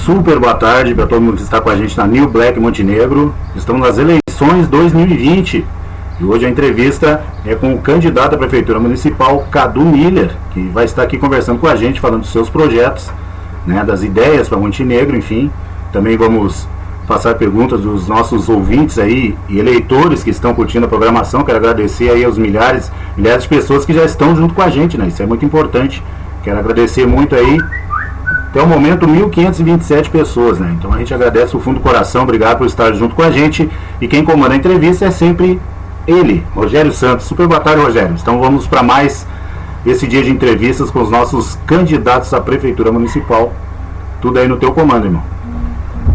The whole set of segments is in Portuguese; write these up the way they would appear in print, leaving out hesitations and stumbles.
super boa tarde para todo mundo que está com a gente na New Black Montenegro. Estamos nas eleições 2020 e hoje a entrevista é com o candidato à Prefeitura Municipal, Cadu Miller, que vai estar aqui conversando com a gente, falando dos seus projetos, né, das ideias para Montenegro, enfim. Também vamos passar perguntas dos nossos ouvintes aí e eleitores que estão curtindo a programação. Quero agradecer aí aos milhares de pessoas que já estão junto com a gente, né? Isso é muito importante. Quero agradecer muito aí. Até o momento, 1.527 pessoas, né? Então a gente agradece do fundo do coração, obrigado por estar junto com a gente. E quem comanda a entrevista é sempre ele, Rogério Santos. Super boa tarde, Rogério. Então vamos para mais esse dia de entrevistas com os nossos candidatos à Prefeitura Municipal. Tudo aí no teu comando, irmão.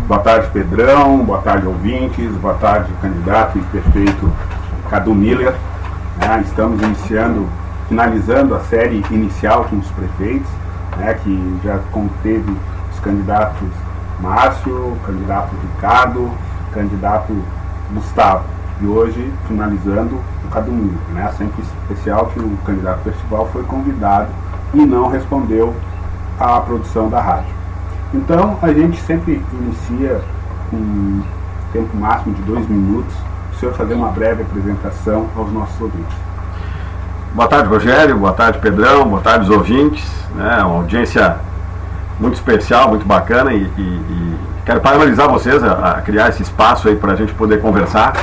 Boa tarde, Pedrão. Boa tarde, ouvintes. Boa tarde, candidato e prefeito Cadu Miller. Estamos finalizando a série inicial com os prefeitos, que já conteve os candidatos Márcio, o candidato Ricardo, o candidato Gustavo. E hoje, finalizando, o Cadu Miller. Sempre especial que o candidato principal foi convidado e não respondeu à produção da rádio. Então, a gente sempre inicia com um tempo máximo de 2 minutos, para o senhor fazer uma breve apresentação aos nossos ouvintes. Boa tarde, Rogério. Boa tarde, Pedrão. Boa tarde, os ouvintes. Uma audiência muito especial, muito bacana e quero parabenizar vocês a criar esse espaço aí para a gente poder conversar.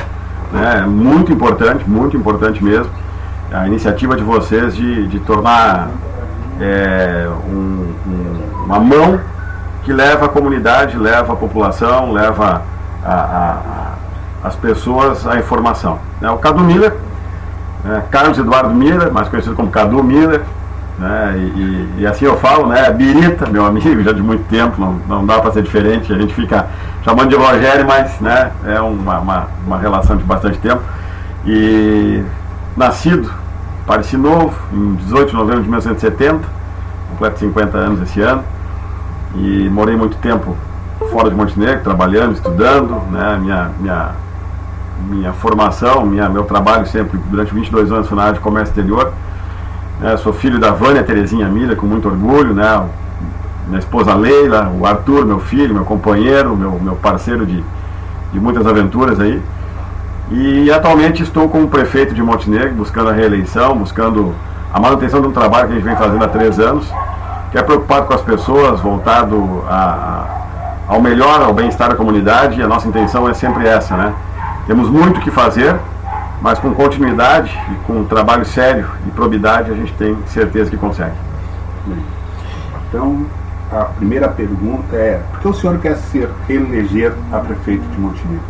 Muito importante mesmo a iniciativa de vocês de tornar uma mão que leva a comunidade, leva a população, leva as pessoas à informação. O Cadu Miller, Carlos Eduardo Miller, mais conhecido como Cadu Miller, e assim eu falo, Birita, meu amigo, já de muito tempo, não dá para ser diferente, a gente fica chamando de Rogério, mas é uma relação de bastante tempo. E nascido, Pareci Novo, em 18 de novembro de 1970, completo 50 anos esse ano, e morei muito tempo fora de Montenegro, trabalhando, estudando, minha formação, meu trabalho sempre, durante 22 anos, foi na área de comércio exterior. Sou filho da Vânia Terezinha Miller, com muito orgulho, minha esposa Leila, o Arthur, meu filho, meu companheiro, meu parceiro de muitas aventuras aí. E atualmente estou como prefeito de Montenegro, buscando a reeleição, buscando a manutenção de um trabalho que a gente vem fazendo há 3 anos, que é preocupado com as pessoas, voltado ao melhor, ao bem-estar da comunidade, e a nossa intenção é sempre essa, Temos muito o que fazer, mas com continuidade e com um trabalho sério e probidade a gente tem certeza que consegue. Então, a primeira pergunta é: por que o senhor quer se reeleger a prefeito de Montenegro?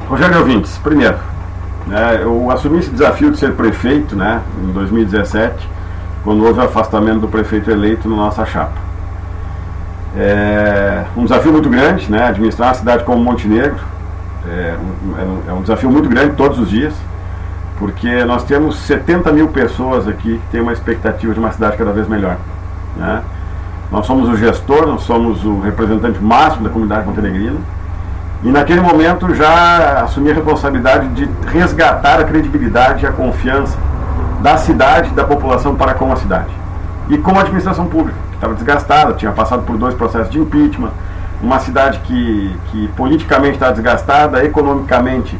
Rogério, ouvintes, primeiro, eu assumi esse desafio de ser prefeito em 2017, quando houve o afastamento do prefeito eleito na nossa chapa. É um desafio muito grande, administrar uma cidade como Montenegro. É um desafio muito grande todos os dias, porque nós temos 70 mil pessoas aqui que têm uma expectativa de uma cidade cada vez melhor. Nós somos o gestor, nós somos o representante máximo da comunidade montenegrina, e naquele momento já assumi a responsabilidade de resgatar a credibilidade e a confiança da cidade e da população para com a cidade. E com a administração pública, que estava desgastada, tinha passado por 2 processos de impeachment, uma cidade que politicamente está desgastada, economicamente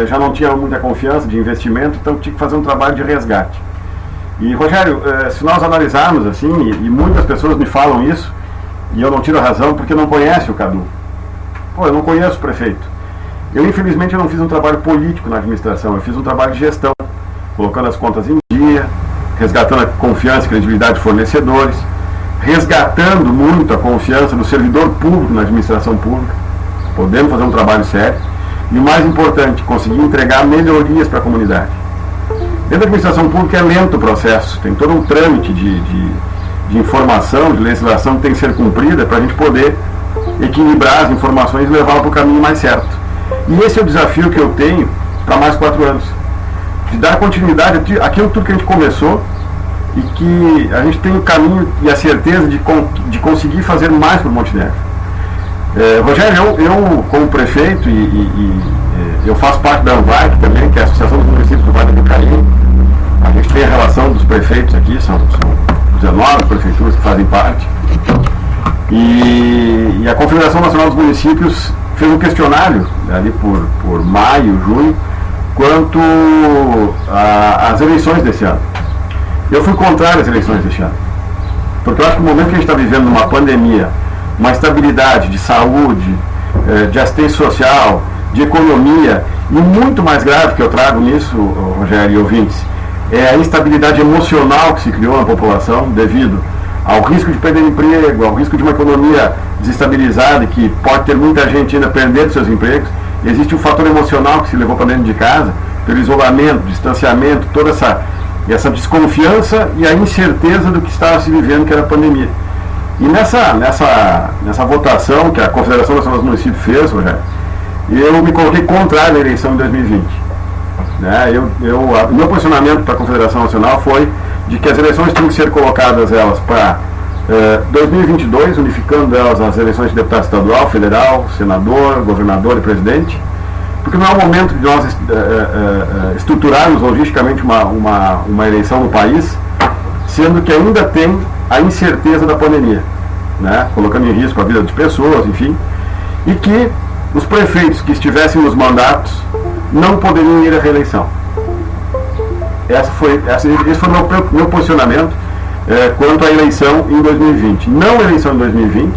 já não tinha muita confiança de investimento, então tinha que fazer um trabalho de resgate. E, Rogério, se nós analisarmos assim, e muitas pessoas me falam isso, e eu não tiro a razão porque não conhecem o Cadu. Eu não conheço o prefeito. Infelizmente, eu não fiz um trabalho político na administração, eu fiz um trabalho de gestão, colocando as contas em dia, resgatando a confiança e credibilidade de fornecedores, resgatando muito a confiança do servidor público na administração pública, podendo fazer um trabalho sério, e o mais importante, conseguir entregar melhorias para a comunidade. Dentro da administração pública é lento o processo, tem todo um trâmite de informação, de legislação que tem que ser cumprida para a gente poder equilibrar as informações e levá-la para o caminho mais certo. E esse é o desafio que eu tenho para mais 4 anos, de dar continuidade àquilo tudo que a gente começou, e que a gente tem o caminho e a certeza de conseguir fazer mais para o Montenegro. Rogério, eu como prefeito, eu faço parte da ANVAC também, que é a Associação dos Municípios do Vale do Caim. A gente tem a relação dos prefeitos aqui, são 19 prefeituras que fazem parte. E E a Confederação Nacional dos Municípios fez um questionário ali por maio, junho, quanto às eleições desse ano. Eu fui contrário às eleições desse ano, porque eu acho que no momento que a gente está vivendo uma pandemia, uma estabilidade de saúde, de assistência social, de economia, e muito mais grave que eu trago nisso, Rogério e ouvintes, é a instabilidade emocional que se criou na população devido ao risco de perder emprego, ao risco de uma economia desestabilizada, que pode ter muita gente ainda perdendo seus empregos. Existe um fator emocional que se levou para dentro de casa, pelo isolamento, distanciamento, toda essa desconfiança e a incerteza do que estava se vivendo, que era a pandemia. E nessa votação que a Confederação Nacional dos Municípios fez, Rogério, eu me coloquei contrário à eleição em 2020. O meu posicionamento para a Confederação Nacional foi de que as eleições tinham que ser colocadas elas para 2022, unificando elas as eleições de deputado estadual, federal, senador, governador e presidente, porque não é o momento de nós estruturarmos logisticamente uma eleição no país, sendo que ainda tem a incerteza da pandemia, né, colocando em risco a vida de pessoas, enfim, e que os prefeitos que estivessem nos mandatos não poderiam ir à reeleição. Esse foi o meu posicionamento quanto à eleição em 2020. Não a eleição em 2020,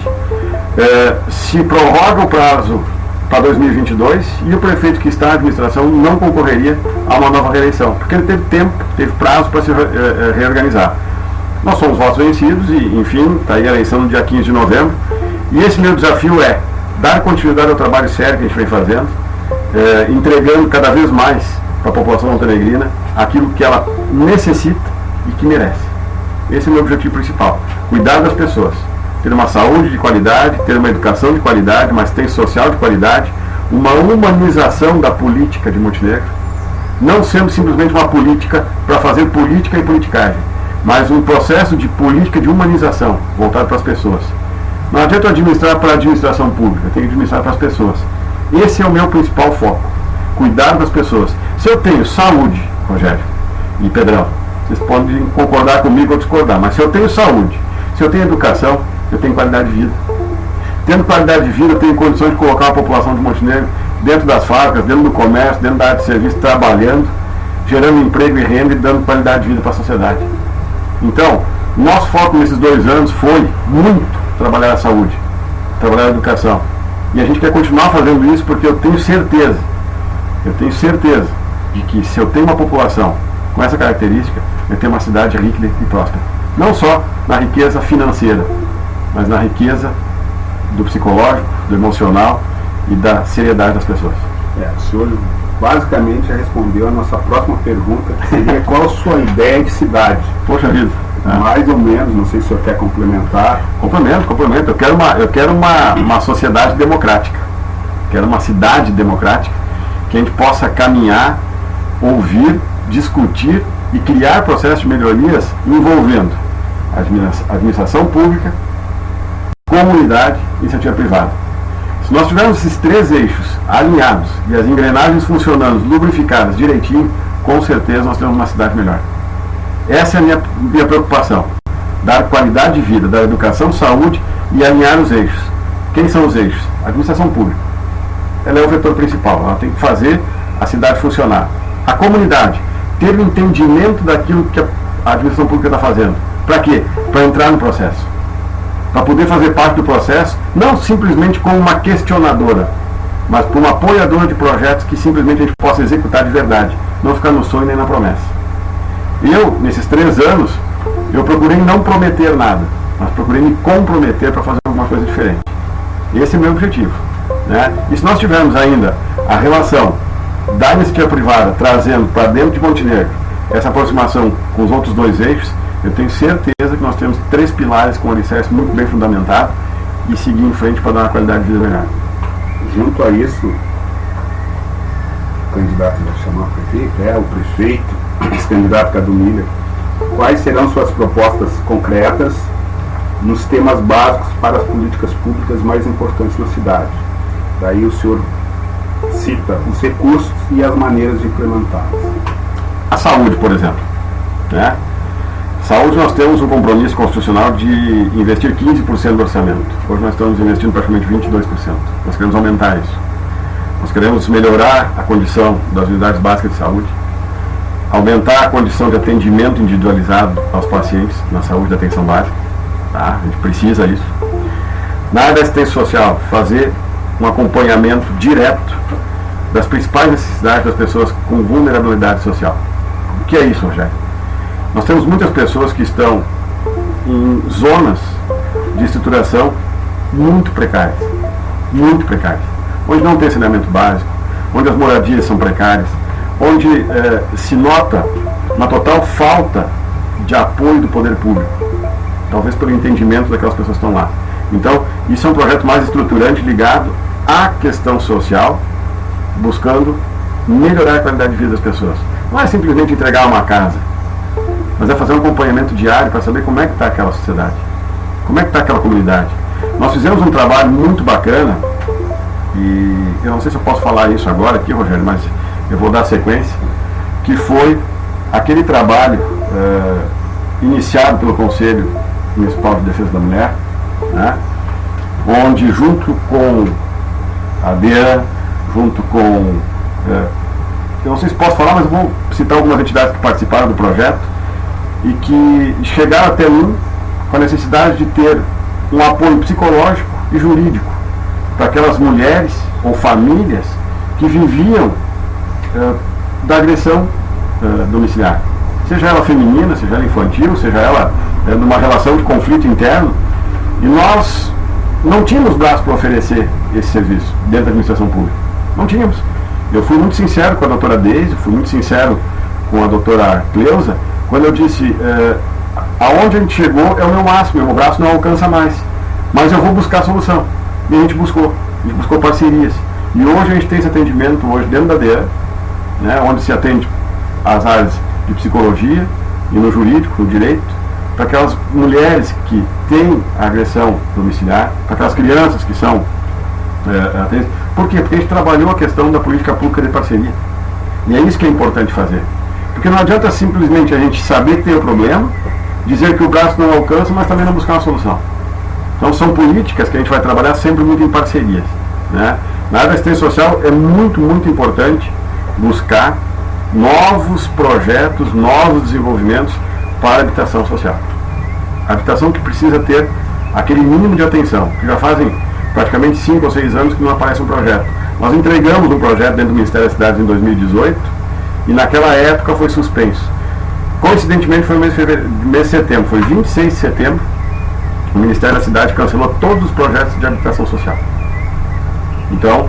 se prorroga o prazo para 2022 e o prefeito que está na administração não concorreria a uma nova reeleição, porque ele teve tempo, teve prazo para se reorganizar. Nós somos votos vencidos e, enfim, está aí a eleição no dia 15 de novembro. E esse meu desafio é dar continuidade ao trabalho sério que a gente vem fazendo, entregando cada vez mais para a população montenegrina aquilo que ela necessita e que merece. Esse é o meu objetivo principal: cuidar das pessoas, ter uma saúde de qualidade, ter uma educação de qualidade, uma assistência social de qualidade, uma humanização da política de Montenegro, não sendo simplesmente uma política para fazer política e politicagem, mas um processo de política de humanização voltado para as pessoas. Não adianta eu administrar para a administração pública, eu tenho que administrar para as pessoas. Esse é o meu principal foco: cuidar das pessoas. Se eu tenho saúde, Rogério e Pedrão, vocês podem concordar comigo ou discordar, mas se eu tenho saúde, se eu tenho educação, eu tenho qualidade de vida. Tendo qualidade de vida, eu tenho condições de colocar a população de Montenegro dentro das fábricas, dentro do comércio, dentro da área de serviço, trabalhando, gerando emprego e renda e dando qualidade de vida para a sociedade. Então, nosso foco nesses 2 anos foi muito trabalhar a saúde, trabalhar a educação. E a gente quer continuar fazendo isso porque eu tenho certeza de que se eu tenho uma população com essa característica, eu tenho uma cidade rica e próspera. Não só na riqueza financeira, mas na riqueza do psicológico, do emocional e da seriedade das pessoas. O senhor basicamente já respondeu a nossa próxima pergunta, que seria qual a sua ideia de cidade? Poxa vida. Mais ou menos, não sei se o senhor quer complementar. Complemento. Eu quero uma sociedade democrática. Quero uma cidade democrática que a gente possa caminhar, ouvir, discutir e criar processos de melhorias envolvendo a administração pública, comunidade e iniciativa privada. Se nós tivermos esses 3 eixos alinhados e as engrenagens funcionando, lubrificadas direitinho, com certeza nós temos uma cidade melhor. Essa é a minha preocupação: dar qualidade de vida, dar educação, saúde e alinhar os eixos. Quem são os eixos? A administração pública. Ela é o vetor principal, ela tem que fazer a cidade funcionar. A comunidade, ter o entendimento daquilo que a administração pública está fazendo. Para quê? Para entrar no processo. Para poder fazer parte do processo, não simplesmente como uma questionadora, mas como apoiadora de projetos que simplesmente a gente possa executar de verdade, não ficar no sonho nem na promessa. Eu, nesses 3 anos, eu procurei não prometer nada, mas procurei me comprometer para fazer alguma coisa diferente. Esse é o meu objetivo, né? E se nós tivermos ainda a relação da iniciativa privada trazendo para dentro de Montenegro essa aproximação com os outros 2 eixos, eu tenho certeza que nós temos 3 pilares com alicerce muito bem fundamentado e seguir em frente para dar uma qualidade de vida melhor. Junto a isso, o candidato vai chamar o prefeito, o prefeito, esse candidato Cadu Miller, quais serão suas propostas concretas nos temas básicos para as políticas públicas mais importantes na cidade? Daí o senhor cita os recursos e as maneiras de implementá-los. A saúde, por exemplo, né? saúde nós temos um compromisso constitucional de investir 15% do orçamento. Hoje nós estamos investindo praticamente 22%. Nós queremos aumentar isso. Nós queremos melhorar a condição das unidades básicas de saúde, aumentar a condição de atendimento individualizado aos pacientes na saúde da atenção básica. Tá? A gente precisa disso. Na área da assistência social, fazer um acompanhamento direto das principais necessidades das pessoas com vulnerabilidade social. O que é isso, Rogério? Nós temos muitas pessoas que estão em zonas de estruturação muito precárias, onde não tem saneamento básico, onde as moradias são precárias, onde se nota uma total falta de apoio do poder público, talvez pelo entendimento daquelas pessoas que estão lá. Então, isso é um projeto mais estruturante ligado à questão social, buscando melhorar a qualidade de vida das pessoas. Não é simplesmente entregar uma casa, mas é fazer um acompanhamento diário para saber como é que está aquela sociedade, como é que está aquela comunidade. Nós fizemos um trabalho muito bacana, e eu não sei se eu posso falar isso agora aqui, Rogério, mas eu vou dar sequência, que foi aquele trabalho iniciado pelo Conselho Municipal de Defesa da Mulher, né, onde junto com a DEA, junto com... eu não sei se posso falar, mas eu vou citar algumas entidades que participaram do projeto e que chegaram até mim com a necessidade de ter um apoio psicológico e jurídico para aquelas mulheres ou famílias que viviam da agressão domiciliar. Seja ela feminina, seja ela infantil, seja ela numa relação de conflito interno. E nós não tínhamos braço para oferecer esse serviço dentro da administração pública. Não tínhamos. Eu fui muito sincero com a doutora Deise, fui muito sincero com a doutora Cleusa, quando eu disse, aonde a gente chegou é o meu máximo, meu braço não alcança mais, mas eu vou buscar a solução. E a gente buscou parcerias. E hoje a gente tem esse atendimento hoje dentro da DEA, né, onde se atende as áreas de psicologia e no jurídico, no direito, para aquelas mulheres que têm agressão domiciliar, para aquelas crianças que são atendidas. Por quê? Porque a gente trabalhou a questão da política pública de parceria. E é isso que é importante fazer. Porque não adianta simplesmente a gente saber que tem o problema, dizer que o braço não alcança, mas também não buscar uma solução. Então são políticas que a gente vai trabalhar sempre muito em parcerias, né? Na área da assistência social é muito, muito importante buscar novos projetos, novos desenvolvimentos para a habitação social. A habitação que precisa ter aquele mínimo de atenção, que já fazem praticamente 5 ou 6 anos que não aparece um projeto. Nós entregamos um projeto dentro do Ministério das Cidades em 2018 e naquela época foi suspenso. Coincidentemente foi no mês de setembro, foi 26 de setembro, o Ministério da Cidade cancelou todos os projetos de habitação social. Então,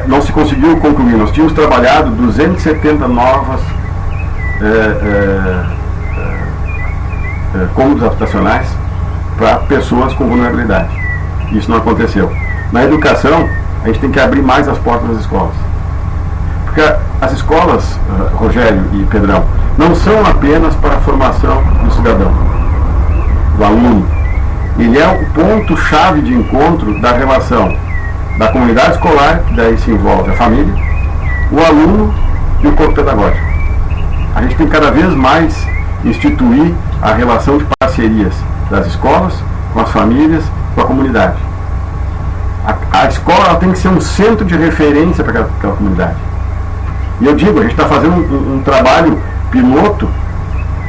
não se conseguiu concluir. Nós tínhamos trabalhado 270 novas cômodos habitacionais para pessoas com vulnerabilidade. Isso não aconteceu. Na educação, a gente tem que abrir mais as portas das escolas. Porque as escolas, Rogério e Pedrão, não são apenas para a formação do cidadão, do aluno. Ele é o ponto-chave de encontro da relação da comunidade escolar, que daí se envolve a família, o aluno e o corpo pedagógico. A gente tem cada vez mais instituir a relação de parcerias das escolas com as famílias, com a comunidade. A escola ela tem que ser um centro de referência para aquela comunidade. E eu digo, a gente está fazendo um trabalho piloto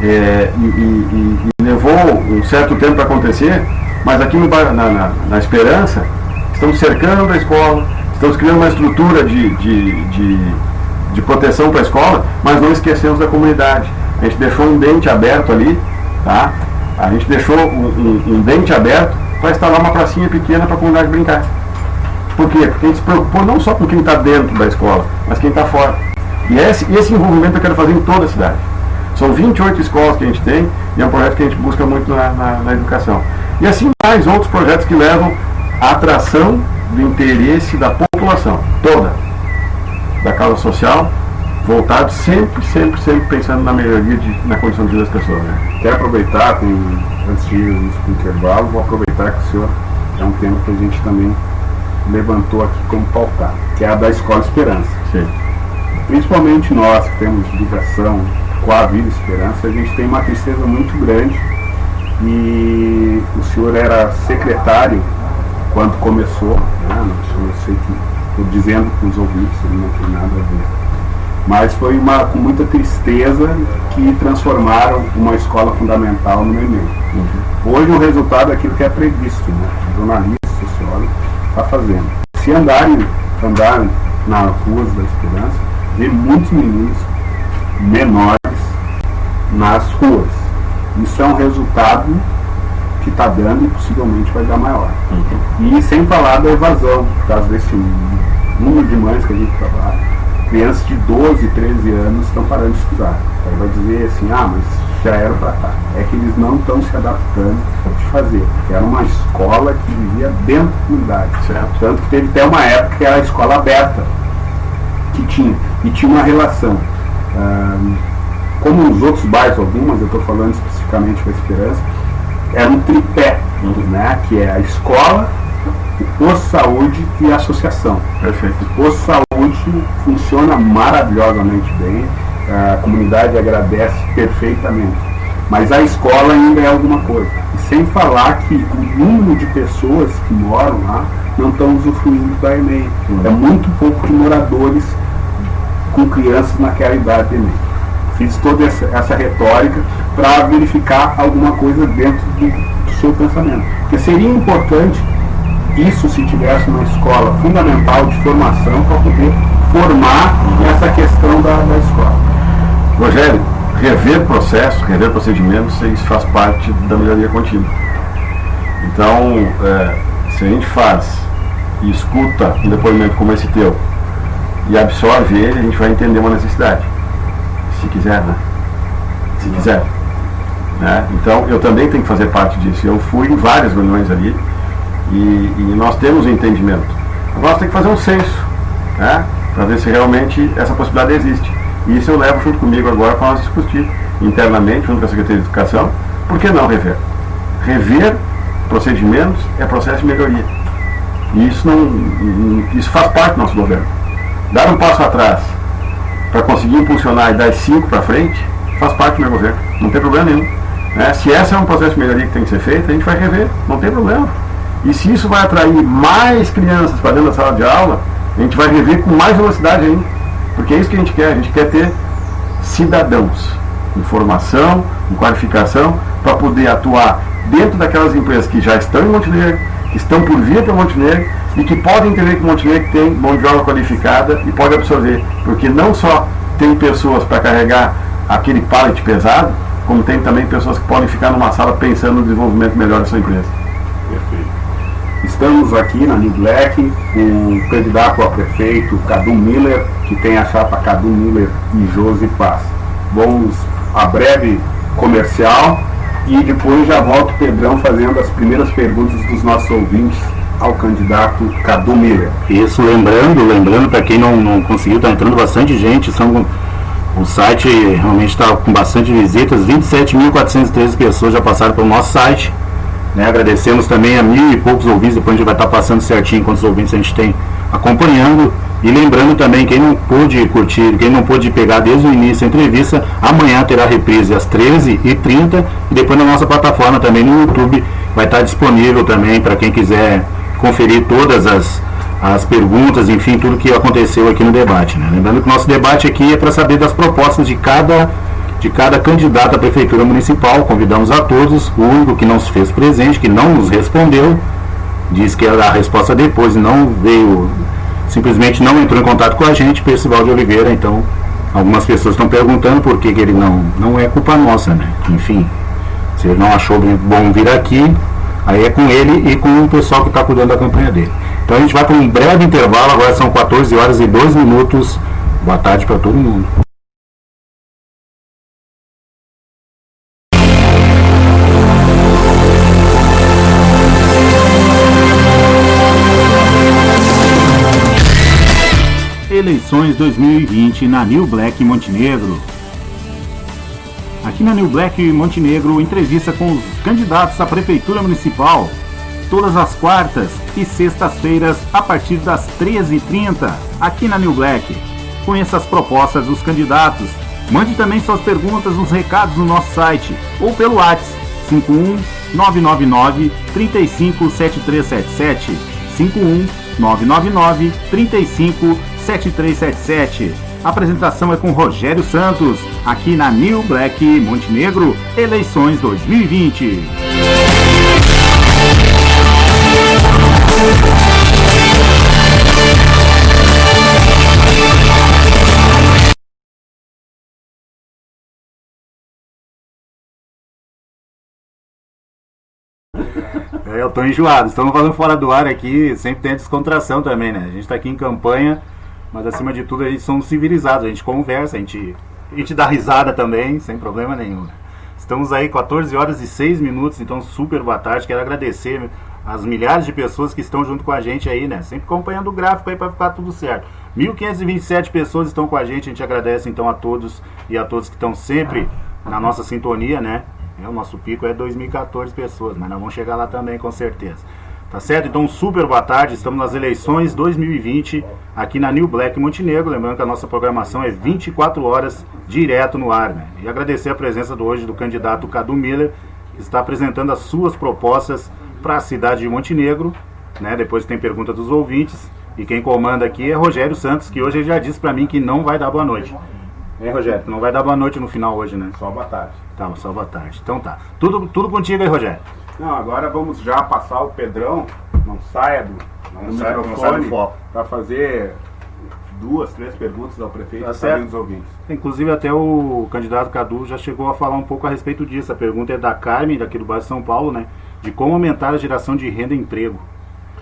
e levou um certo tempo para acontecer, mas aqui na Esperança, estamos cercando a escola, estamos criando uma estrutura de proteção para a escola, mas não esquecemos da comunidade. A gente deixou um dente aberto ali, tá? A gente deixou um dente aberto para instalar uma pracinha pequena para a comunidade brincar. Por quê? Porque a gente se preocupou não só com quem está dentro da escola, mas quem está fora. E esse envolvimento eu quero fazer em toda a cidade. São 28 escolas que a gente tem e é um projeto que a gente busca muito na educação. E assim mais outros projetos que levam à atração do interesse da população toda, da causa social, voltado sempre pensando na melhoria, na condição de vida das pessoas. Né? Quero aproveitar, antes de ir para o intervalo, vou aproveitar que o senhor é um tema que a gente também levantou aqui como pautar, que é a da Escola Esperança. Sim. Principalmente nós que temos ligação com a Vida Esperança, a gente tem uma tristeza muito grande. E o senhor era secretário quando começou, né? Eu sei que estou dizendo para os ouvintes, ele não tem nada a ver. Mas foi com muita tristeza que transformaram uma escola fundamental no Enem. Hoje o resultado é aquilo que é previsto, né? O jornalista, o sociólogo, está fazendo. Se andarem nas ruas da Esperança, vê muitos meninos menores nas ruas. Isso é um resultado que está dando e possivelmente vai dar maior. E sem falar da evasão, por causa desse número de mães que a gente trabalha, crianças de 12, 13 anos estão parando de estudar. Aí vai dizer assim, mas já era para estar. É que eles não estão se adaptando de fazer, porque era uma escola que vivia dentro da comunidade. Certo. Tanto que teve até uma época que era a escola aberta, que tinha uma relação. Como os outros bairros, algumas, eu estou falando especificamente com a Esperança, era um tripé, né, que é a escola, o posto de saúde e a associação. Perfeito. O posto de saúde funciona maravilhosamente bem, a comunidade agradece perfeitamente, mas a escola ainda é alguma coisa. E sem falar que o número de pessoas que moram lá não estão usufruindo da EMEI. É muito pouco de moradores com crianças naquela idade da EMEI. Fiz toda essa retórica para verificar alguma coisa dentro do seu pensamento. Porque seria importante isso se tivesse uma escola fundamental de formação para poder formar essa questão da escola. Rogério, rever processo, rever procedimentos, isso faz parte da melhoria contínua. Então, se a gente faz e escuta um depoimento como esse teu e absorve ele, a gente vai entender uma necessidade. Se quiser, né? Se quiser. Né? Então, eu também tenho que fazer parte disso. Eu fui em várias reuniões ali e nós temos um entendimento. Agora, nós temos que fazer um censo, né? Para ver se realmente essa possibilidade existe. E isso eu levo junto comigo agora para nós discutir internamente, junto com a Secretaria de Educação. Por que não rever? Rever procedimentos é processo de melhoria. E isso faz parte do nosso governo. Dar um passo atrás para conseguir impulsionar e dar 5 para frente, faz parte do meu governo, não tem problema nenhum. Né? Se esse é um processo de melhoria que tem que ser feito, a gente vai rever, não tem problema. E se isso vai atrair mais crianças para dentro da sala de aula, a gente vai rever com mais velocidade ainda, porque é isso que a gente quer ter cidadãos, com formação, com qualificação, para poder atuar dentro daquelas empresas que já estão em Montenegro, que estão por vir para Montenegro e que podem entender que Montenegro tem mão de obra qualificada e pode absorver, porque não só tem pessoas para carregar aquele pallet pesado, como tem também pessoas que podem ficar numa sala pensando no desenvolvimento melhor da sua empresa. Perfeito. Estamos aqui na New Black com o candidato a prefeito Cadu Miller, que tem a chapa Cadu Miller e Josi Paz. Vamos a breve comercial e depois já volta o Pedrão fazendo as primeiras perguntas dos nossos ouvintes ao candidato Cadu Miller. Isso, lembrando para quem não conseguiu, está entrando bastante gente, o site realmente está com bastante visitas, 27.413 pessoas já passaram pelo nosso site, né? Agradecemos também a 1.000 e poucos ouvintes, depois a gente vai estar passando certinho quantos ouvintes a gente tem acompanhando. E lembrando também, quem não pôde curtir, quem não pôde pegar desde o início a entrevista, amanhã terá reprise às 13h30 e depois na nossa plataforma também no YouTube vai estar disponível também para quem quiser conferir todas as perguntas, enfim, tudo que aconteceu aqui no debate, né? Lembrando que o nosso debate aqui é para saber das propostas de cada candidato à Prefeitura Municipal. Convidamos a todos, o único que não se fez presente, que não nos respondeu, disse que ia dar a resposta depois e não veio, simplesmente não entrou em contato com a gente, Percival de Oliveira. Então, algumas pessoas estão perguntando por que ele não é culpa nossa, né? Enfim, se ele não achou bom vir aqui, aí é com ele e com o pessoal que está cuidando da campanha dele. Então a gente vai para um breve intervalo, agora são 14h02. Boa tarde para todo mundo. Eleições 2020 na New Black Montenegro. Aqui na New Black Montenegro, entrevista com os candidatos à Prefeitura Municipal, todas as quartas e sextas-feiras, a partir das 13h30, aqui na New Black. Conheça as propostas dos candidatos Mande também suas perguntas nos recados no nosso site ou pelo WhatsApp 51 999 35 7377 51 999 35 7377. A apresentação é com Rogério Santos, aqui na New Black Montenegro, eleições 2020. Eu tô enjoado, estamos falando fora do ar aqui, sempre tem a descontração também, né? A gente tá aqui em campanha, mas acima de tudo a gente somos civilizados, a gente conversa, a gente dá risada também, sem problema nenhum. Estamos aí 14 horas e 6 minutos, então super boa tarde, quero agradecer as milhares de pessoas que estão junto com a gente aí, né? Sempre acompanhando o gráfico aí para ficar tudo certo. 1.527 pessoas estão com a gente agradece então a todos e a todos que estão sempre na nossa sintonia, né? O nosso pico é 2014 pessoas, mas nós vamos chegar lá também com certeza. Tá certo? Então, super boa tarde. Estamos nas eleições 2020 aqui na New Black Montenegro. Lembrando que a nossa programação é 24 horas direto no ar, né? E agradecer a presença hoje do candidato Cadu Miller, que está apresentando as suas propostas para a cidade de Montenegro, né? Depois tem pergunta dos ouvintes. E quem comanda aqui é Rogério Santos, que hoje ele já disse para mim que não vai dar boa noite. Rogério, não vai dar boa noite no final hoje, né? Só boa tarde. Tá, só boa tarde. Então tá. Tudo contigo aí, Rogério. Não, agora vamos já passar o Pedrão, não saia do microfone, para fazer 2, 3 perguntas ao prefeito tá e certo. dos ouvintes. Inclusive até o candidato Cadu já chegou a falar um pouco a respeito disso. A pergunta é da Carmen, daqui do bairro de São Paulo, né? De como aumentar a geração de renda e emprego.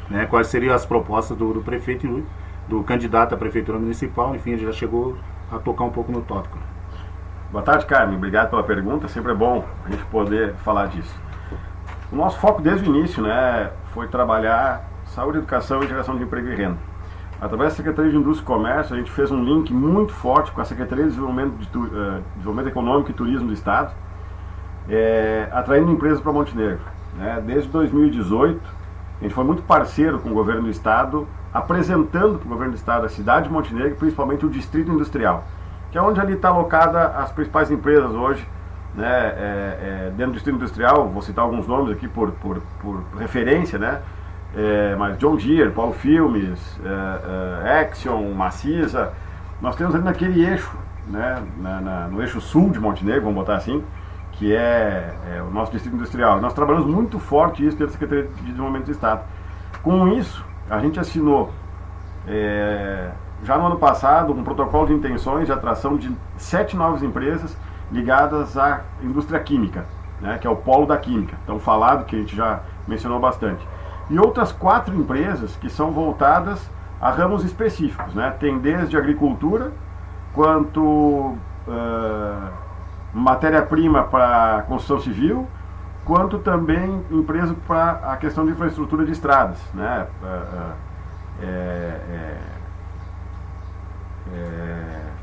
Né? Quais seriam as propostas do prefeito e do candidato à prefeitura municipal. Enfim, ele já chegou a tocar um pouco no tópico. Boa tarde, Carmen. Obrigado pela pergunta. Sempre é bom a gente poder falar disso. O nosso foco desde o início, né, foi trabalhar saúde, educação e geração de emprego e renda. Através da Secretaria de Indústria e Comércio, a gente fez um link muito forte com a Secretaria de Desenvolvimento Econômico e Turismo do Estado, atraindo empresas para Montenegro. Né? Desde 2018, a gente foi muito parceiro com o governo do Estado, apresentando para o governo do Estado a cidade de Montenegro, principalmente o Distrito Industrial, que é onde ali está alocada as principais empresas hoje, né, dentro do Distrito Industrial. Vou citar alguns nomes aqui por referência, né, mas John Deere, Paulo Filmes, Axion, Macisa. Nós temos ali naquele eixo, né, no eixo sul de Montenegro, vamos botar assim, que é o nosso Distrito Industrial. Nós trabalhamos muito forte isso dentro da Secretaria de Desenvolvimento do Estado. Com isso, a gente assinou já no ano passado um protocolo de intenções de atração de 7 novas empresas ligadas à indústria química, né, que é o polo da química, tão falado, que a gente já mencionou bastante. E outras 4 empresas que são voltadas a ramos específicos, né, tem desde agricultura, quanto matéria-prima para construção civil, quanto também empresa para a questão de infraestrutura de estradas, né,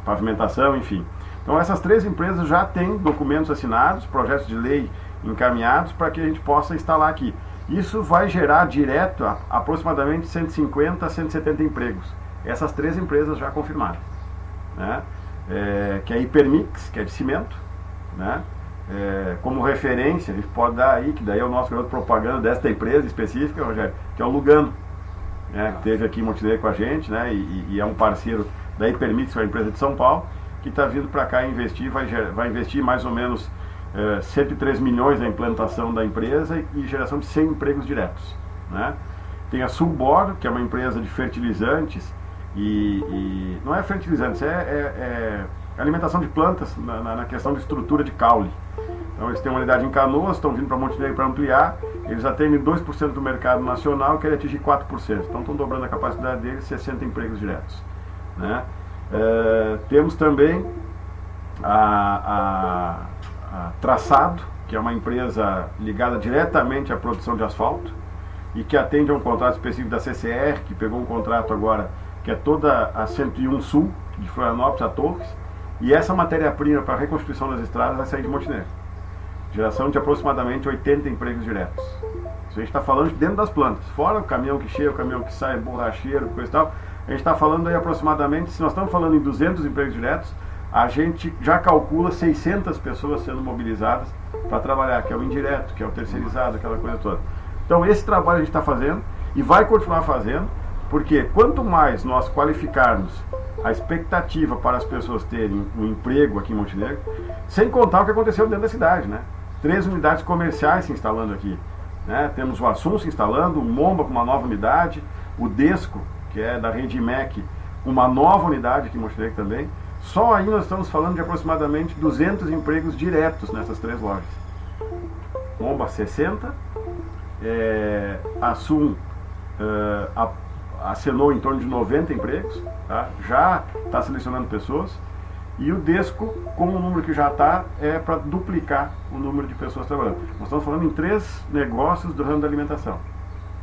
pavimentação, enfim. Então essas 3 empresas já têm documentos assinados, projetos de lei encaminhados para que a gente possa instalar aqui. Isso vai gerar direto aproximadamente 150 a 170 empregos. Essas 3 empresas já confirmadas, né? Que é a Hipermix, que é de cimento, né? Como referência, a gente pode dar aí, que daí é o nosso garoto propaganda desta empresa específica, Rogério, que é o Lugano, né? Que esteve aqui em Montenegro com a gente, né? E é um parceiro da Hipermix, que é uma empresa de São Paulo, que está vindo para cá investir, vai investir mais ou menos 103 milhões na implantação da empresa e geração de 100 empregos diretos, né? Tem a Sulbor, que é uma empresa de fertilizantes, e não é fertilizantes, é alimentação de plantas na questão de estrutura de caule. Então eles têm uma unidade em Canoas, estão vindo para Montenegro para ampliar, eles atendem 2% do mercado nacional, querem atingir 4%, então estão dobrando a capacidade deles, 60 empregos diretos, né? Temos também a Traçado, que é uma empresa ligada diretamente à produção de asfalto e que atende a um contrato específico da CCR, que pegou um contrato agora, que é toda a 101 Sul, de Florianópolis a Torres, e essa matéria-prima para a reconstrução das estradas vai sair de Montenegro. Geração de aproximadamente 80 empregos diretos. Isso a gente está falando dentro das plantas, fora o caminhão que chega, o caminhão que sai, borracheiro, coisa e tal. A gente está falando aí aproximadamente, se nós estamos falando em 200 empregos diretos, a gente já calcula 600 pessoas sendo mobilizadas para trabalhar, que é o indireto, que é o terceirizado, aquela coisa toda. Então esse trabalho a gente está fazendo e vai continuar fazendo, porque quanto mais nós qualificarmos a expectativa para as pessoas terem um emprego aqui em Montenegro, sem contar o que aconteceu dentro da cidade, né? 3 unidades comerciais se instalando aqui, né? Temos o Assum se instalando, o Momba com uma nova unidade, o Desco, que é da rede IMEC, uma nova unidade aqui em Montenegro também. Só aí nós estamos falando de aproximadamente 200 empregos diretos nessas 3 lojas. Momba 60, Assum acenou em torno de 90 empregos, tá? Já está selecionando pessoas, e o Desco, com o número que já está, é para duplicar o número de pessoas trabalhando. Nós estamos falando em 3 negócios do ramo da alimentação,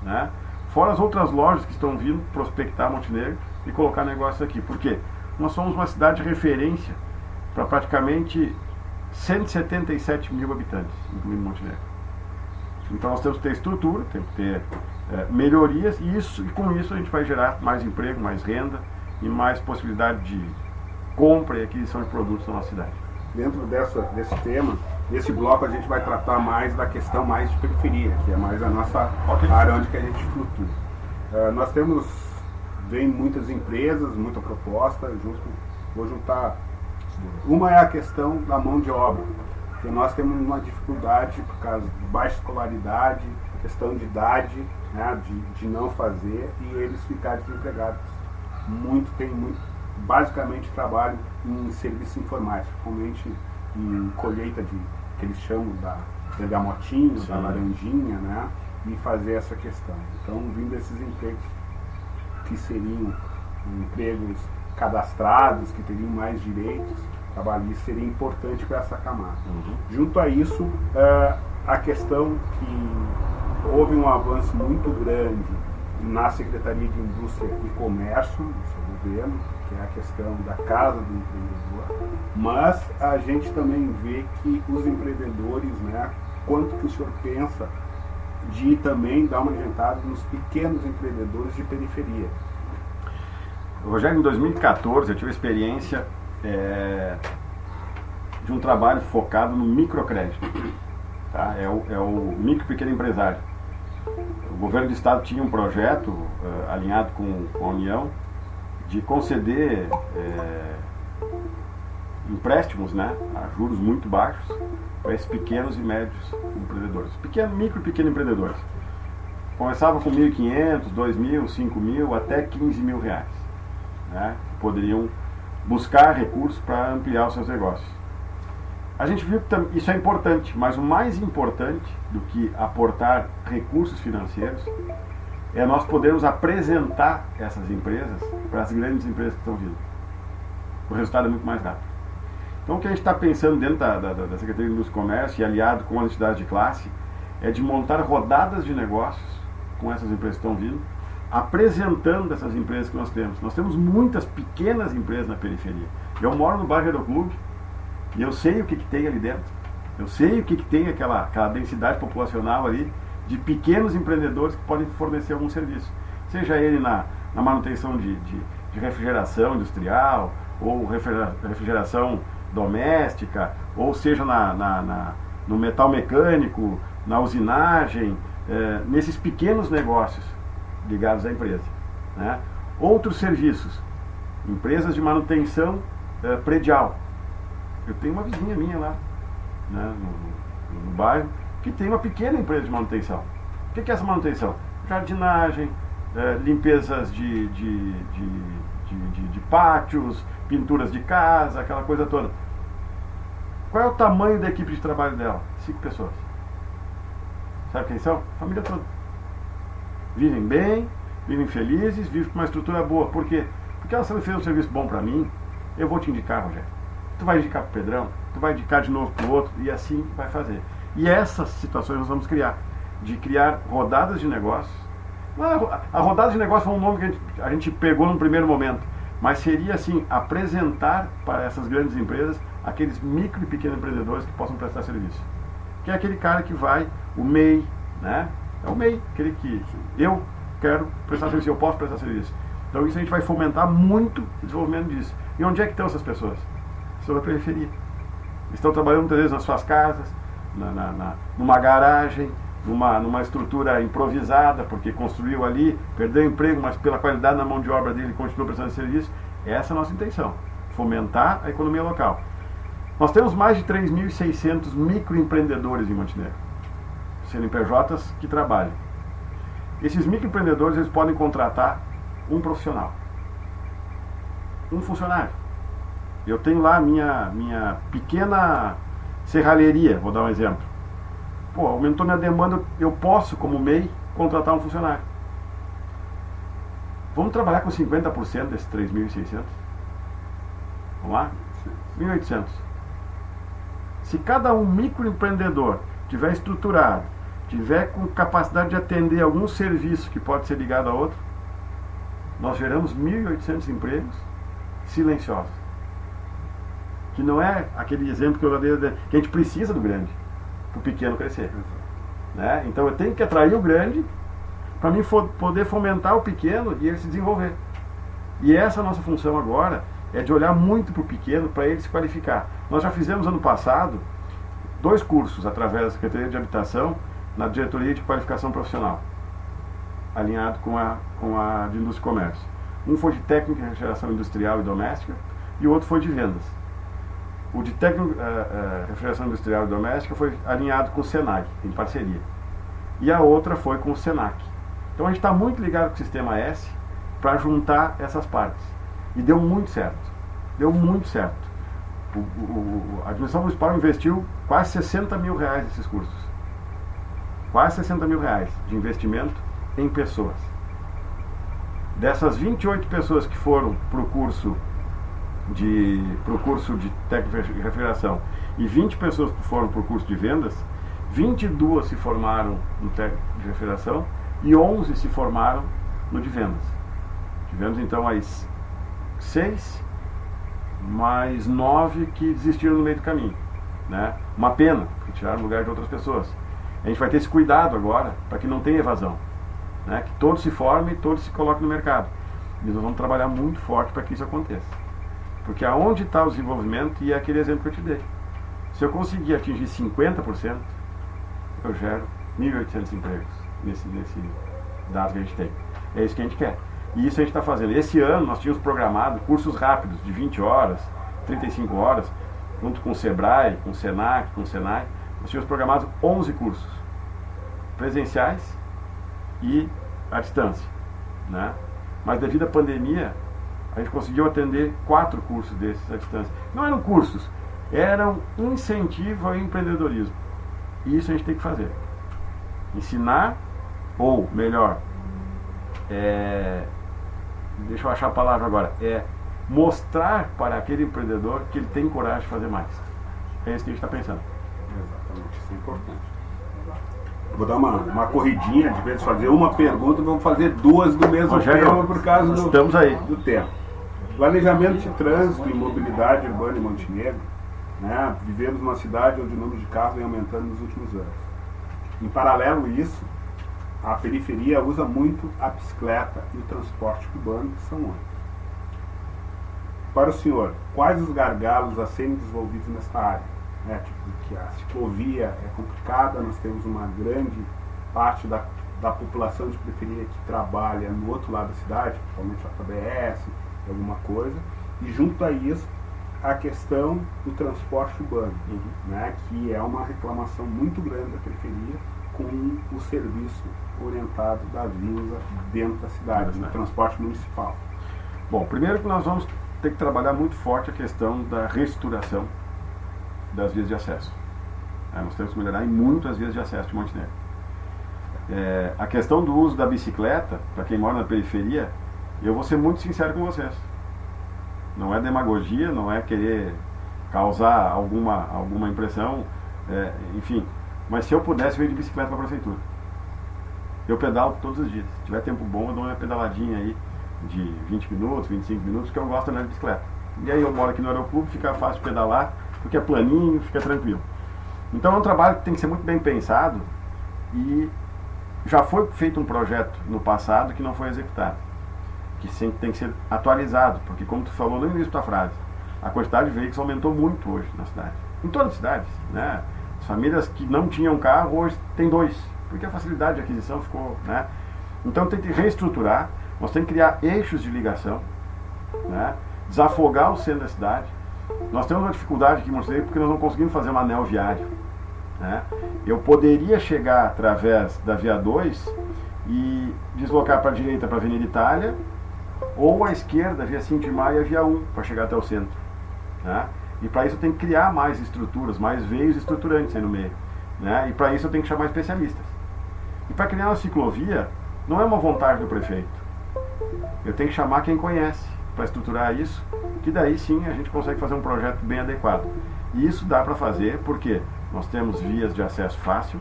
né? Fora as outras lojas que estão vindo prospectar Montenegro e colocar negócios aqui. Por quê? Nós somos uma cidade de referência para praticamente 177 mil habitantes, incluindo Montenegro. Então nós temos que ter estrutura, temos que ter melhorias, e com isso a gente vai gerar mais emprego, mais renda e mais possibilidade de compra e aquisição de produtos na nossa cidade. Dentro desse tema, nesse bloco a gente vai tratar mais da questão mais de periferia, que é mais a nossa área onde que a gente flutua. Nós vem muitas empresas, muita proposta, vou juntar. Uma é a questão da mão de obra, porque nós temos uma dificuldade por causa de baixa escolaridade, questão de idade, né, de não fazer, e eles ficarem desempregados. Basicamente trabalham em serviços informais, principalmente em colheita que eles chamam da motinha, da laranjinha, né, e fazer essa questão. Então, vindo esses empregos que seriam empregos cadastrados, que teriam mais direitos trabalhistas, seria importante para essa camada. Junto a isso, a questão que houve um avanço muito grande na Secretaria de Indústria e Comércio, do seu governo, que é a questão da Casa do Empreendedor, mas a gente também vê que os empreendedores, né, quanto que o senhor pensa de também dar uma adiantada nos pequenos empreendedores de periferia? Rogério, em 2014 eu tive a experiência de um trabalho focado no microcrédito, tá? É o micro pequeno empresário. O governo do estado tinha um projeto alinhado com a União de conceder empréstimos, né, a juros muito baixos para esses pequenos e médios empreendedores, micro e pequeno empreendedores. Começava com 1.500, 2.000, 5.000 até 15 mil reais, né, que poderiam buscar recursos para ampliar os seus negócios. A gente viu que isso é importante, mas o mais importante do que aportar recursos financeiros é nós podermos apresentar essas empresas para as grandes empresas que estão vindo. O resultado é muito mais rápido. Então o que a gente está pensando dentro da Secretaria de Indústria e Comércio e aliado com as entidades de classe é de montar rodadas de negócios com essas empresas que estão vindo, apresentando essas empresas que nós temos. Nós temos muitas pequenas empresas na periferia. Eu moro no bairro Aeroclube e eu sei o que tem ali dentro. Eu sei o que tem aquela densidade populacional ali de pequenos empreendedores que podem fornecer algum serviço. Seja ele na manutenção de refrigeração industrial, ou refrigeração doméstica, ou seja no metal mecânico, na usinagem, nesses pequenos negócios ligados à empresa, né? Outros serviços, empresas de manutenção predial. Eu tenho uma vizinha minha lá, né, no bairro, que tem uma pequena empresa de manutenção. O que é essa manutenção? Jardinagem, limpezas de pátios, pinturas de casa, aquela coisa toda. Qual é o tamanho da equipe de trabalho dela? 5 pessoas. Sabe quem são? Família toda. Vivem bem, vivem felizes, vivem com uma estrutura boa. Por quê? Porque ela, se ela fez um serviço bom para mim, eu vou te indicar, Rogério. Tu vai indicar para o Pedrão, tu vai indicar de novo para o outro, e assim vai fazer. E essas situações nós vamos criar, de criar rodadas de negócios. A rodada de negócio foi um nome que a gente pegou no primeiro momento, mas seria assim, apresentar para essas grandes empresas aqueles micro e pequenos empreendedores que possam prestar serviço. Que é aquele cara que vai, o MEI, né? É o MEI, aquele que eu quero prestar serviço, eu posso prestar serviço. Então isso a gente vai fomentar muito o desenvolvimento disso. E onde é que estão essas pessoas? estão na periferia. Estão trabalhando muitas vezes nas suas casas, numa garagem, numa estrutura improvisada, porque construiu ali, perdeu o emprego, mas pela qualidade na mão de obra dele continua prestando serviço. Essa é a nossa intenção, fomentar a economia local. Nós temos mais de 3.600 microempreendedores em Montenegro, CNPJs que trabalham. Esses microempreendedores, eles podem contratar um profissional, um funcionário. Eu tenho lá minha pequena serralheria, vou dar um exemplo. Pô, aumentou minha demanda, eu posso, como MEI, contratar um funcionário. Vamos trabalhar com 50% desses 3.600? Vamos lá? 1.800. Se cada um microempreendedor tiver estruturado, tiver com capacidade de atender algum serviço que pode ser ligado a outro, nós geramos 1.800 empregos silenciosos. Que não é aquele exemplo que eu dei, que a gente precisa do grande para o pequeno crescer. Né? Então eu tenho que atrair o grande para mim poder fomentar o pequeno e ele se desenvolver. E essa nossa função agora é de olhar muito para o pequeno para ele se qualificar. Nós já fizemos ano passado 2 cursos através da Secretaria de Habitação na Diretoria de Qualificação Profissional, alinhado com a de Indústria e Comércio. Um foi de técnica de refrigeração industrial e doméstica e o outro foi de vendas. O de técnico refrigeração industrial e doméstica foi alinhado com o Senai, em parceria. E a outra foi com o Senac. Então a gente está muito ligado com o Sistema S para juntar essas partes. E deu muito certo. Deu muito certo. A administração municipal investiu quase 60 mil reais nesses cursos. Quase 60 mil reais de investimento em pessoas. Dessas 28 pessoas que foram para o curso de técnica de refrigeração e 20 pessoas que foram para o curso de vendas, 22 se formaram no técnico de refrigeração e 11 se formaram no de vendas. Tivemos então as 6 mais 9 que desistiram no meio do caminho, né? Uma pena, porque tiraram o lugar de outras pessoas. A gente vai ter esse cuidado agora para que não tenha evasão, né? Que todos se formem e todos se coloquem no mercado. E nós vamos trabalhar muito forte para que isso aconteça. Porque aonde está o desenvolvimento, e é aquele exemplo que eu te dei. Se eu conseguir atingir 50%, eu gero 1.800 empregos nesse dado que a gente tem. É isso que a gente quer. E isso a gente está fazendo. Esse ano nós tínhamos programado cursos rápidos de 20 horas, 35 horas, junto com o Sebrae, com o Senac, com o Senai. Nós tínhamos programado 11 cursos presenciais e à distância, né? Mas devido à pandemia, a gente conseguiu atender 4 cursos desses à distância. Não eram cursos, eram incentivo ao empreendedorismo. E isso a gente tem que fazer. Ensinar, ou melhor, deixa eu achar a palavra agora, mostrar para aquele empreendedor que ele tem coragem de fazer mais. É isso que a gente está pensando. Exatamente, isso é importante. Vou dar uma corridinha, de vez de fazer uma pergunta, vamos fazer 2 do mesmo tema por causa do tempo. Planejamento de trânsito e mobilidade urbana em Montenegro, né? Vivemos numa cidade onde o número de carros vem aumentando nos últimos anos. Em paralelo a isso, a periferia usa muito a bicicleta e o transporte urbano, que são ônibus. Para o senhor, quais os gargalos a serem desenvolvidos nesta área? Que a ciclovia é complicada, nós temos uma grande parte da população de periferia que trabalha no outro lado da cidade, principalmente a JBS, alguma coisa, e junto a isso a questão do transporte urbano, né, que é uma reclamação muito grande da periferia com o serviço orientado da Visa dentro da cidade, no transporte municipal. Bom, primeiro que nós vamos ter que trabalhar muito forte a questão da reestruturação das vias de acesso. Nós temos que melhorar em muito as vias de acesso de Montenegro. A questão do uso da bicicleta, para quem mora na periferia, eu vou ser muito sincero com vocês. Não é demagogia, não é querer causar alguma impressão, enfim. Mas se eu pudesse, eu ia de bicicleta para a prefeitura. Eu pedalo todos os dias. Se tiver tempo bom, eu dou uma pedaladinha aí de 20 minutos, 25 minutos, que eu gosto de andar de bicicleta. E aí eu moro aqui no Aeroclube, fica fácil de pedalar, porque é planinho, fica tranquilo. Então é um trabalho que tem que ser muito bem pensado e já foi feito um projeto no passado que não foi executado, que sempre tem que ser atualizado, porque como tu falou no início da tua frase, a quantidade de veículos aumentou muito hoje na cidade. Em todas as cidades, né? As famílias que não tinham carro hoje têm 2, porque a facilidade de aquisição ficou, né? Então tem que reestruturar, nós temos que criar eixos de ligação, né? Desafogar o centro da cidade. Nós temos uma dificuldade aqui em Montenegro porque nós não conseguimos fazer um anel viário, né? Eu poderia chegar através da Via 2 e deslocar para a direita para a Avenida Itália, ou à esquerda, via 5 de Maio e a Via 1, para chegar até o centro, né? E para isso eu tenho que criar mais estruturas, mais veios estruturantes aí no meio, né? E para isso eu tenho que chamar especialistas. E para criar uma ciclovia, não é uma vontade do prefeito. Eu tenho que chamar quem conhece para estruturar isso, que daí sim a gente consegue fazer um projeto bem adequado. E isso dá para fazer porque nós temos vias de acesso fácil,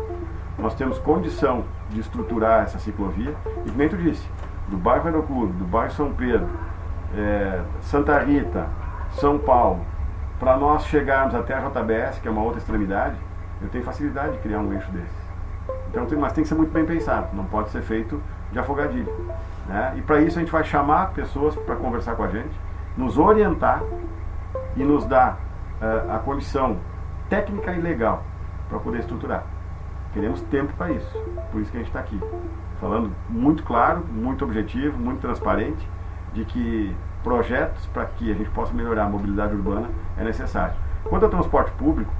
nós temos condição de estruturar essa ciclovia, e como tu disse, do bairro Aeroclube, do bairro São Pedro, Santa Rita, São Paulo, para nós chegarmos até a JBS, que é uma outra extremidade, eu tenho facilidade de criar um eixo desse. Então, mas tem que ser muito bem pensado, não pode ser feito de afogadilho, né? E para isso a gente vai chamar pessoas para conversar com a gente, nos orientar e nos dar a condição técnica e legal para poder estruturar. Queremos tempo para isso, por isso que a gente está aqui, falando muito claro, muito objetivo, muito transparente, de que projetos para que a gente possa melhorar a mobilidade urbana é necessário. Quanto ao transporte público,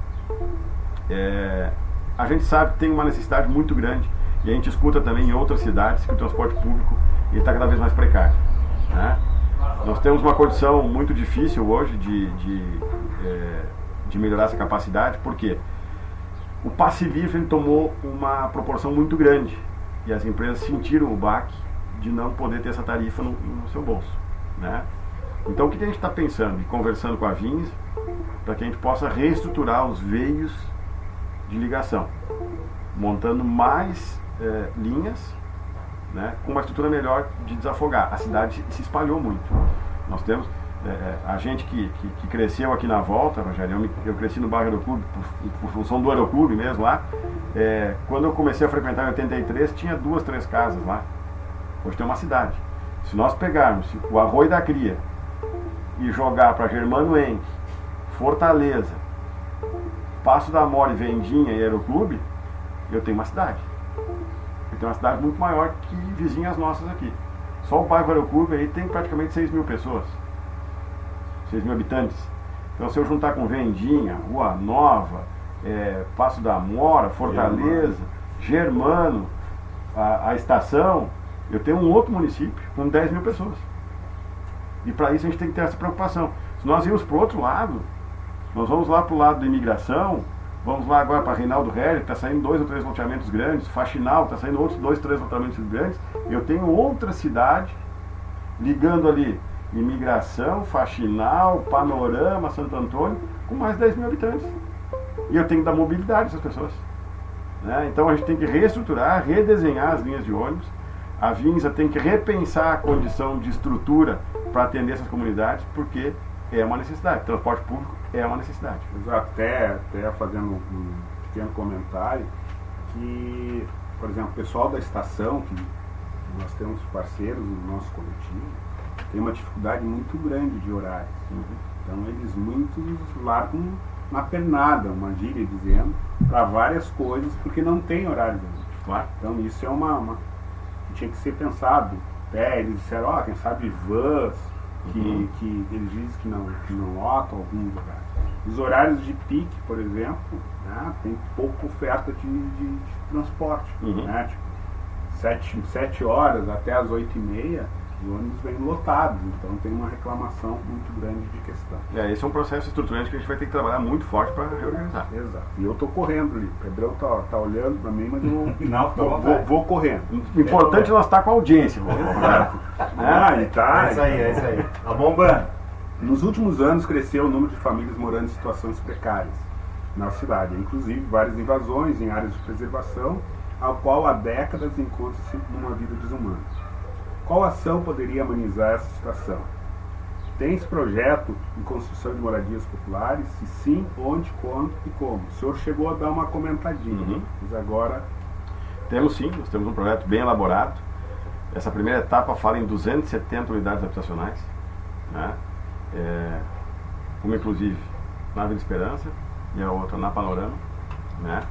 a gente sabe que tem uma necessidade muito grande, e a gente escuta também em outras cidades que o transporte público está cada vez mais precário, né? Nós temos uma condição muito difícil hoje de melhorar essa capacidade, porque o passe livre ele tomou uma proporção muito grande e as empresas sentiram o baque de não poder ter essa tarifa no seu bolso, né? Então o que a gente está pensando e conversando com a Vins para que a gente possa reestruturar os veios de ligação, montando mais linhas, né, com uma estrutura melhor de desafogar. A cidade se espalhou muito. Nós temos a gente que cresceu aqui na volta, Rogério, eu cresci no bairro Aeroclube por função do Aeroclube mesmo lá. Quando eu comecei a frequentar em 83, tinha 2, 3 casas lá. Hoje tem uma cidade. Se nós pegarmos o Arroio da Cria e jogar para Germano Henrique, Fortaleza, Passo da Amora, Vendinha e Aeroclube, eu tenho uma cidade. Eu tenho uma cidade muito maior que vizinhas nossas aqui. Só o bairro Aeroclube aí tem praticamente 6 mil pessoas. 6 mil habitantes. Então se eu juntar com Vendinha, Rua Nova, Passo da Amora, Fortaleza, Germano, a estação, eu tenho um outro município com 10 mil pessoas. E para isso a gente tem que ter essa preocupação. Se nós irmos para o outro lado, nós vamos lá para o lado da imigração, vamos lá agora para Reinaldo Reger, que está saindo 2 ou 3 loteamentos grandes, Faxinal, está saindo outros 2, 3 loteamentos grandes. Eu tenho outra cidade ligando ali imigração, Faxinal, Panorama, Santo Antônio, com mais de 10 mil habitantes. E eu tenho que dar mobilidade a essas pessoas, né? Então a gente tem que reestruturar, redesenhar as linhas de ônibus. A Vinsa tem que repensar a condição de estrutura para atender essas comunidades, porque é uma necessidade. Transporte público é uma necessidade. Exato. Até fazendo um pequeno comentário, que, por exemplo, o pessoal da estação, que nós temos parceiros no nosso coletivo, tem uma dificuldade muito grande de horários. Então eles muitos largam na pernada, uma gíria dizendo, para várias coisas, porque não tem horário. Claro. Então isso é uma que tinha que ser pensado. Eles disseram, quem sabe vans, que eles dizem que não lotam alguns lugares. Os horários de pique, por exemplo, né, tem pouca oferta de transporte. Né, tipo, 7 horas até as 8h30, os ônibus vêm lotados, então tem uma reclamação muito grande de questão. Esse é um processo estruturante que a gente vai ter que trabalhar muito forte para reorganizar. Exato. E eu estou correndo ali. O Pedrão tá olhando para mim, mas eu vou correndo. O importante é nós estar com a audiência. É isso aí. Tá bombando. Nos últimos anos cresceu o número de famílias morando em situações precárias na cidade, inclusive várias invasões em áreas de preservação, ao qual há décadas encontra-se numa vida desumana. Qual ação poderia amenizar essa situação? Tem esse projeto em construção de moradias populares? Se sim, onde, quando e como? O senhor chegou a dar uma comentadinha, mas agora... Temos sim, nós temos um projeto bem elaborado. Essa primeira etapa fala em 270 unidades habitacionais, né? uma inclusive na Vila Esperança e a outra na Panorama, né?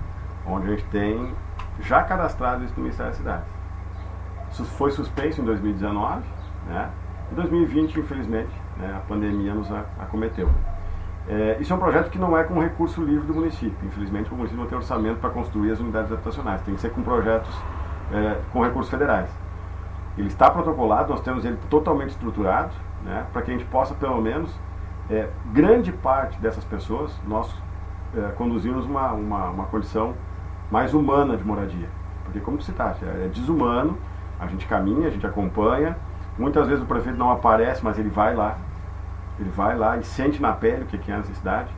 Onde a gente tem já cadastrado isso no Ministério da Cidade. Isso foi suspenso em 2019, né? Em 2020, infelizmente, né, a pandemia nos acometeu. Isso é um projeto que não é com recurso livre do município. Infelizmente, o município não tem orçamento para construir as unidades habitacionais. Tem que ser com projetos com recursos federais. Ele está protocolado, nós temos ele totalmente estruturado, né, para que a gente possa, pelo menos, grande parte dessas pessoas, nós conduzimos uma condição mais humana de moradia. Porque, como se trata, é desumano, a gente caminha, a gente acompanha, muitas vezes o prefeito não aparece, mas ele vai lá e sente na pele o que é a necessidade.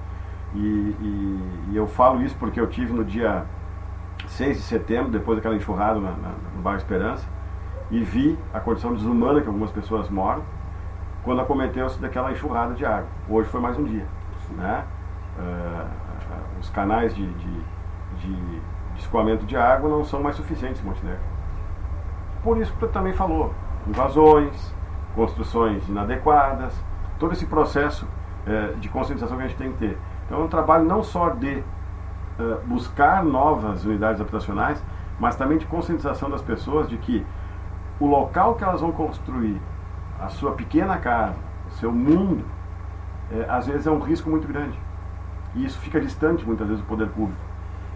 E eu falo isso porque eu tive no dia 6 de setembro, depois daquela enxurrada no bairro Esperança, e vi a condição desumana que algumas pessoas moram, quando acometeu-se daquela enxurrada de água. Hoje foi mais um dia, né? Os canais de escoamento de água não são mais suficientes em Montenegro. Por isso que tu também falou, invasões, construções inadequadas, todo esse processo de conscientização que a gente tem que ter. Então é um trabalho não só de buscar novas unidades habitacionais, mas também de conscientização das pessoas de que o local que elas vão construir, a sua pequena casa, o seu mundo, às vezes é um risco muito grande. E isso fica distante, muitas vezes, do poder público.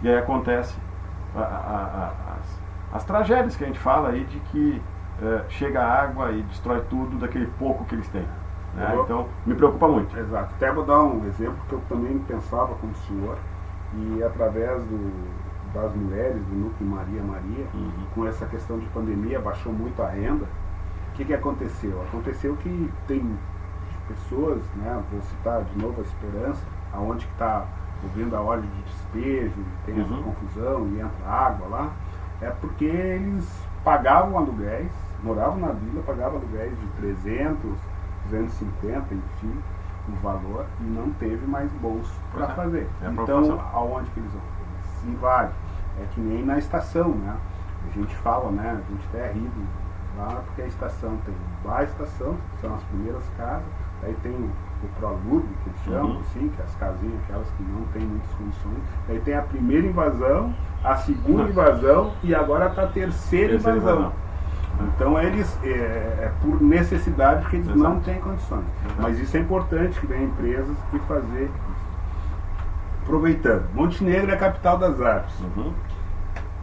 E aí acontece as tragédias que a gente fala aí de que chega a água e destrói tudo daquele pouco que eles têm. Né? Então, me preocupa muito. Exato. Até vou dar um exemplo que eu também pensava como senhor, e através das mulheres do Núcleo Maria, com essa questão de pandemia, baixou muito a renda. O que aconteceu? Aconteceu que tem pessoas, né, vou citar de novo a Esperança, aonde que está ouvindo a ordem de despejo, tem essa confusão e entra água lá, é porque eles pagavam aluguéis, moravam na vila, pagavam aluguéis de 300, 250, enfim, o valor, e não teve mais bolso para fazer. Então, aonde que eles vão? Se invade. É que nem na estação, né? A gente fala, né? A gente até ri lá, porque a estação tem a estação, que são as primeiras casas, aí tem o Prolub, que eles chamam, assim, que é as casinhas, aquelas que não tem muitas condições. Aí tem a primeira invasão, a segunda invasão e agora está a terceira invasão. Então eles, por necessidade, que eles não têm condições. Mas isso é importante, que vem empresas que fazer isso. Aproveitando, Montenegro é a capital das artes.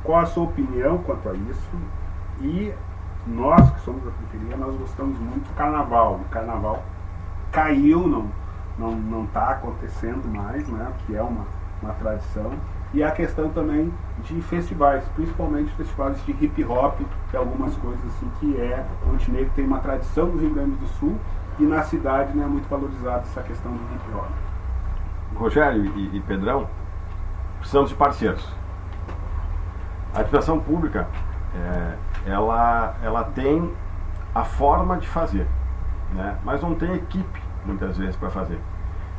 Qual a sua opinião quanto a isso? E nós, que somos da periferia, nós gostamos muito do carnaval. O carnaval caiu, não está acontecendo mais, né? Que é uma tradição. E a questão também de festivais, principalmente festivais de hip hop, que é algumas coisas assim que Montenegro tem uma tradição do Rio Grande do Sul, e na cidade não é muito valorizada essa questão do hip hop. Rogério e Pedrão, precisamos de parceiros. A administração pública, ela tem a forma de fazer, né? Mas não tem equipe, muitas vezes, para fazer.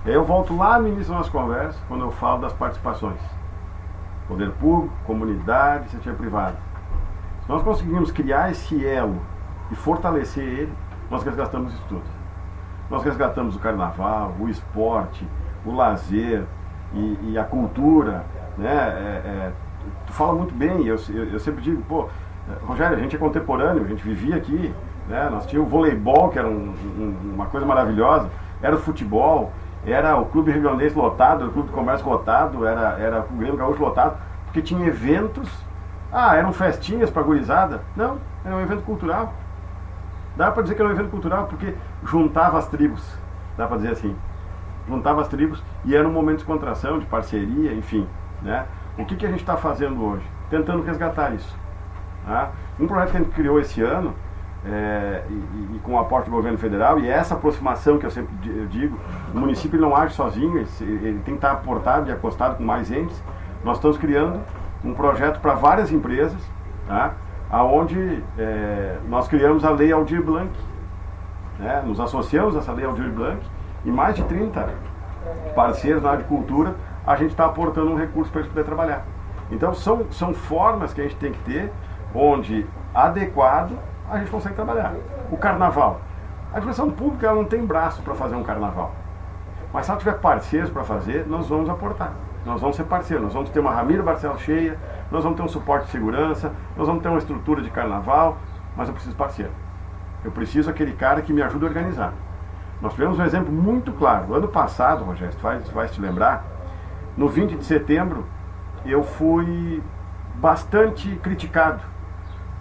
E aí eu volto lá no início da nossa conversa, quando eu falo das participações. Poder público, comunidade, iniciativa privada. Se nós conseguirmos criar esse elo e fortalecer ele, nós resgatamos isso tudo. Nós resgatamos o carnaval, o esporte, o lazer e a cultura, né? Tu fala muito bem, eu sempre digo, pô, Rogério, a gente é contemporâneo, a gente vivia aqui, né? Nós tínhamos o voleibol, que era uma coisa maravilhosa, era o futebol, era o Clube Rio-Grandense lotado, era o Clube do Comércio lotado, era o Grêmio Gaúcho lotado, porque tinha eventos, eram festinhas para gurizada. Não, era um evento cultural. Dá para dizer que era um evento cultural porque juntava as tribos, dá para dizer assim. Juntava as tribos e era um momento de descontração, de parceria, enfim, né? O que a gente está fazendo hoje? Tentando resgatar isso. Tá? Um projeto que a gente criou esse ano, e com o aporte do governo federal, e essa aproximação que eu sempre digo, o município não age sozinho, ele tem que estar aportado e acostado com mais entes. Nós estamos criando um projeto para várias empresas, tá? Onde nós criamos a Lei Aldir Blanc, né? Nos associamos a essa Lei Aldir Blanc, e mais de 30 parceiros na área de cultura, a gente está aportando um recurso para eles poderem trabalhar. Então são formas que a gente tem que ter, onde adequado a gente consegue trabalhar. O carnaval. A administração pública ela não tem braço para fazer um carnaval. Mas se ela tiver parceiros para fazer, nós vamos aportar. Nós vamos ser parceiros, nós vamos ter uma Ramiro Barcelos cheia, nós vamos ter um suporte de segurança, nós vamos ter uma estrutura de carnaval, mas eu preciso de parceiro. Eu preciso aquele cara que me ajude a organizar. Nós tivemos um exemplo muito claro. Ano passado, Rogério, tu vai te lembrar, no 20 de setembro, eu fui bastante criticado,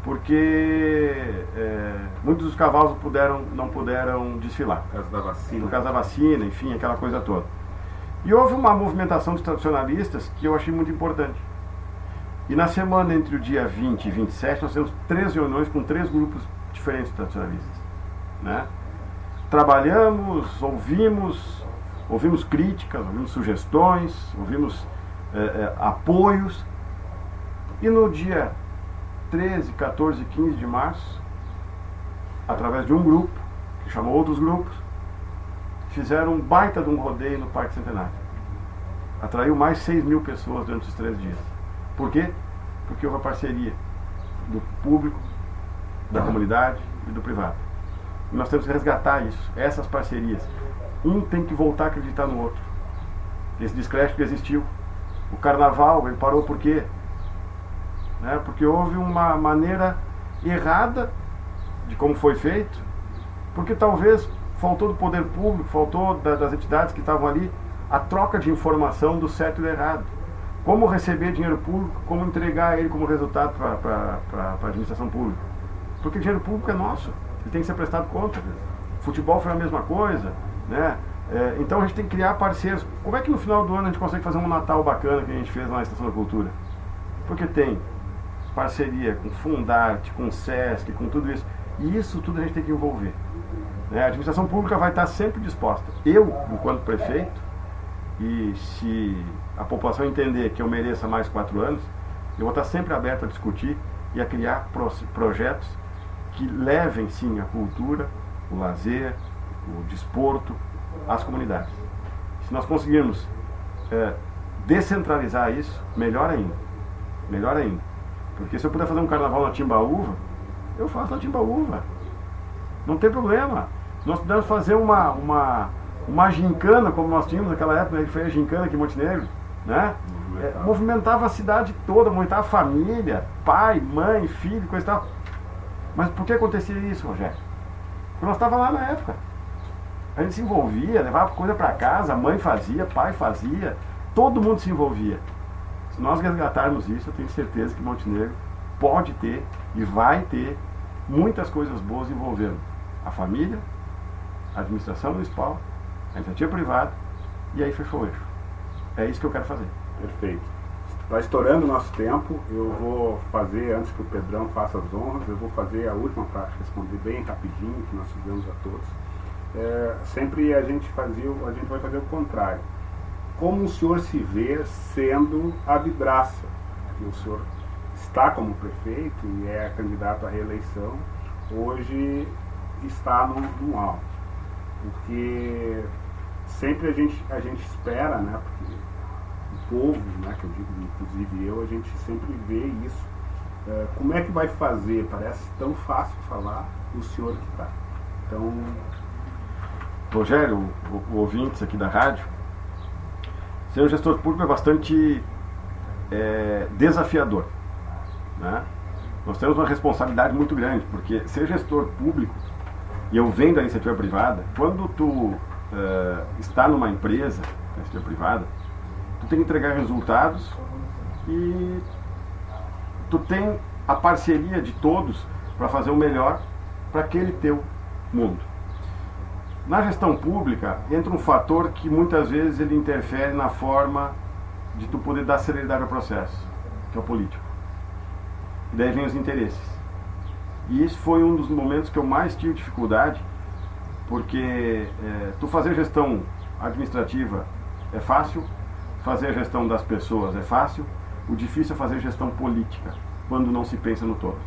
porque muitos dos cavalos não puderam desfilar. Por causa da vacina. Por causa da vacina, enfim, aquela coisa toda. E houve uma movimentação dos tradicionalistas que eu achei muito importante. E na semana entre o dia 20 e 27, nós temos 3 reuniões com 3 grupos diferentes de tradicionalistas, né? Trabalhamos, ouvimos críticas, ouvimos sugestões, ouvimos apoios. E no dia 13, 14 e 15 de março, através de um grupo, que chamou outros grupos, fizeram um baita de um rodeio no Parque Centenário. Atraiu mais 6 mil pessoas durante os 3 dias. Por quê? Porque houve a parceria do público, da comunidade e do privado. E nós temos que resgatar isso, essas parcerias. Um tem que voltar a acreditar no outro. Esse descrédito que existiu. O carnaval, ele parou por quê? Né? Porque houve uma maneira errada de como foi feito, porque talvez faltou do poder público, faltou das entidades que estavam ali, a troca de informação do certo e do errado. Como receber dinheiro público, como entregar ele como resultado para a administração pública. Porque o dinheiro público é nosso, ele tem que ser prestado conta. Futebol foi a mesma coisa, né? Então a gente tem que criar parceiros. Como é que no final do ano a gente consegue fazer um Natal bacana que a gente fez lá na Estação da Cultura? Porque tem parceria com Fundarte, com Sesc, com tudo isso. E isso tudo a gente tem que envolver. A administração pública vai estar sempre disposta. Eu, enquanto prefeito, e se a população entender que eu mereça mais 4 anos, eu vou estar sempre aberto a discutir e a criar projetos que levem sim a cultura, o lazer, o desporto às comunidades. Se nós conseguirmos descentralizar isso, melhor ainda. Melhor ainda. Porque se eu puder fazer um carnaval na Timbaúva, eu faço na Timbaúva. Não tem problema. Se nós pudermos fazer uma gincana, como nós tínhamos naquela época, que foi a gincana aqui em Montenegro, né? Movimentava a cidade toda, movimentava a família, pai, mãe, filho, coisa e tal. Mas por que acontecia isso, Rogério? Porque nós estávamos lá na época. A gente se envolvia, levava coisa para casa, a mãe fazia, pai fazia, todo mundo se envolvia. Se nós resgatarmos isso, eu tenho certeza que Montenegro pode ter e vai ter muitas coisas boas envolvendo a família, a administração municipal, a iniciativa privada, e aí fechou o eixo. É isso que eu quero fazer. Perfeito. Está estourando o nosso tempo. Eu vou fazer, antes que o Pedrão faça as honras, eu vou fazer a última para responder bem rapidinho, que nós fizemos a todos. Sempre a gente vai fazer o contrário. Como o senhor se vê sendo a vidraça? O senhor está como prefeito e é candidato à reeleição, hoje está no alto. Porque sempre a gente espera, né? Porque o povo, né, que eu digo, inclusive eu, a gente sempre vê isso. Como é que vai fazer? Parece tão fácil falar o senhor que está. Então, Rogério, o ouvintes aqui da rádio, ser um gestor público é bastante desafiador, né? Nós temos uma responsabilidade muito grande, porque ser gestor público, e eu venho da iniciativa privada, quando tu está numa empresa, iniciativa privada, tu tem que entregar resultados e tu tem a parceria de todos para fazer o melhor para aquele teu mundo. Na gestão pública entra um fator que muitas vezes ele interfere na forma de tu poder dar celeridade ao processo, que é o político. E daí vem os interesses. E esse foi um dos momentos que eu mais tive dificuldade, porque tu fazer gestão administrativa é fácil, fazer a gestão das pessoas é fácil, o difícil é fazer gestão política, quando não se pensa no todo.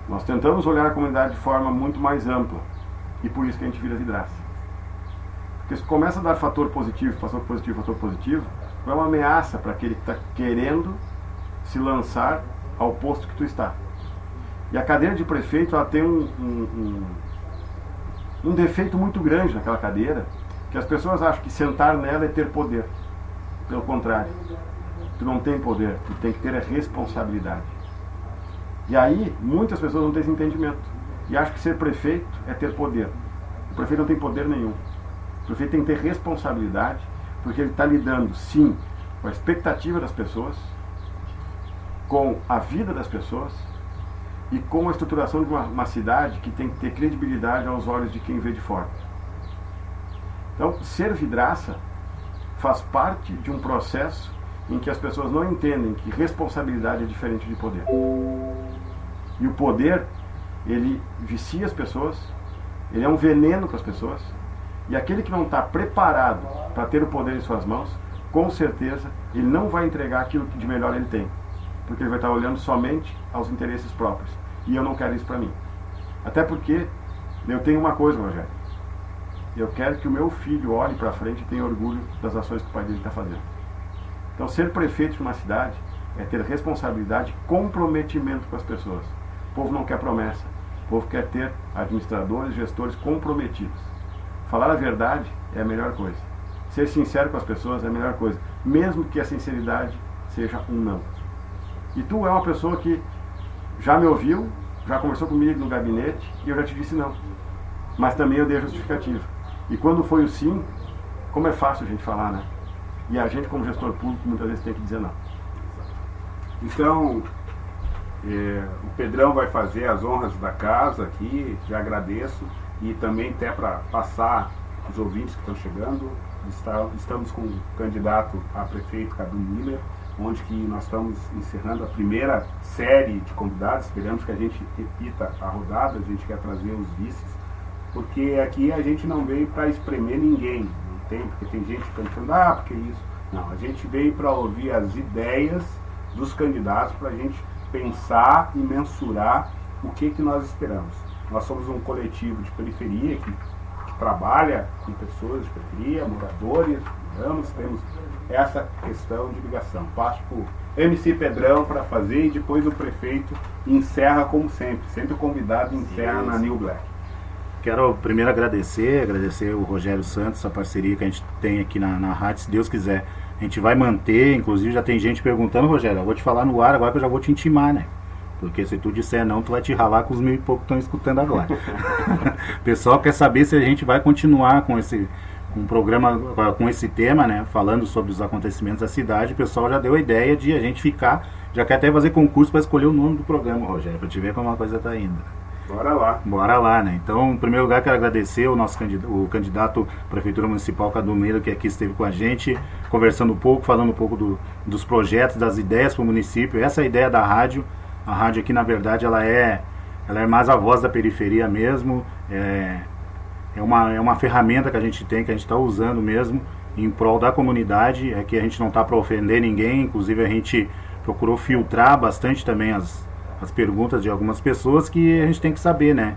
Nós tentamos olhar a comunidade de forma muito mais ampla, e por isso que a gente vira vidraça. Porque se começa a dar fator positivo, fator positivo, é uma ameaça para aquele que está querendo se lançar ao posto que tu está. E a cadeira de prefeito, ela tem um defeito muito grande naquela cadeira, que Que as pessoas acham que sentar nela é ter poder. Pelo contrário, tu não tem poder, tu tem que ter a responsabilidade. E aí, muitas pessoas não têm esse entendimento. E acham que ser prefeito é ter poder. O prefeito não tem poder nenhum. O prefeito tem que ter responsabilidade, porque ele está lidando, sim, com a expectativa das pessoas, com a vida das pessoas e com a estruturação de uma cidade que tem que ter credibilidade aos olhos de quem vê de fora. Então, ser vidraça faz parte de um processo em que as pessoas não entendem que responsabilidade é diferente de poder. E o poder, ele vicia as pessoas, ele é um veneno para as pessoas, e aquele que não está preparado para ter o poder em suas mãos, com certeza, ele não vai entregar aquilo que de melhor ele tem, porque ele vai estar olhando somente aos interesses próprios. E eu não quero isso para mim. Até porque eu tenho uma coisa, Rogério. Eu quero que o meu filho olhe para frente e tenha orgulho das ações que o pai dele está fazendo. Então, ser prefeito de uma cidade é ter responsabilidade e comprometimento com as pessoas. O povo não quer promessa. O povo quer ter administradores, gestores comprometidos. Falar a verdade é a melhor coisa. Ser sincero com as pessoas é a melhor coisa. Mesmo que a sinceridade seja um não. E tu é uma pessoa que já me ouviu, já conversou comigo no gabinete e eu já te disse não. Mas também eu dei a justificativa. E quando foi o sim, como é fácil a gente falar, né? E a gente, como gestor público, muitas vezes tem que dizer não. Então, o Pedrão vai fazer as honras da casa aqui, já agradeço. E também até para passar os ouvintes que estão chegando, estamos com o candidato a prefeito Cadu Miller, onde que nós estamos encerrando a primeira série de convidados. Esperamos que a gente repita a rodada, a gente quer trazer os vices, porque aqui a gente não veio para espremer ninguém, não tem, porque tem gente cantando, porque isso. Não, a gente veio para ouvir as ideias dos candidatos, para a gente pensar e mensurar o que nós esperamos. Nós somos um coletivo de periferia que trabalha com pessoas de periferia, moradores, temos essa questão de ligação. Passo para o MC Pedrão para fazer e depois o prefeito encerra como sempre o convidado encerra na New Black. Quero primeiro agradecer o Rogério Santos, a parceria que a gente tem aqui na rádio, se Deus quiser. A gente vai manter, inclusive já tem gente perguntando, Rogério, eu vou te falar no ar agora que eu já vou te intimar, né? Porque se tu disser não, tu vai te ralar com os 1.000 e pouco que estão escutando agora. O pessoal quer saber se a gente vai continuar com um programa, com esse tema, né? Falando sobre os acontecimentos da cidade. O pessoal já deu a ideia de a gente ficar, já quer até fazer concurso para escolher o nome do programa, Rogério, para te ver como a coisa está indo. Bora lá. Bora lá, né? Então, em primeiro lugar, quero agradecer o candidato à Prefeitura Municipal, Cadu Miller, que aqui esteve com a gente, conversando um pouco, falando um pouco dos projetos, das ideias para o município. Essa é a ideia da rádio. A rádio aqui, na verdade, ela é mais a voz da periferia mesmo. É uma ferramenta que a gente tem, que a gente está usando mesmo em prol da comunidade. É que a gente não está para ofender ninguém. Inclusive, a gente procurou filtrar bastante também as perguntas de algumas pessoas, que a gente tem que saber, né?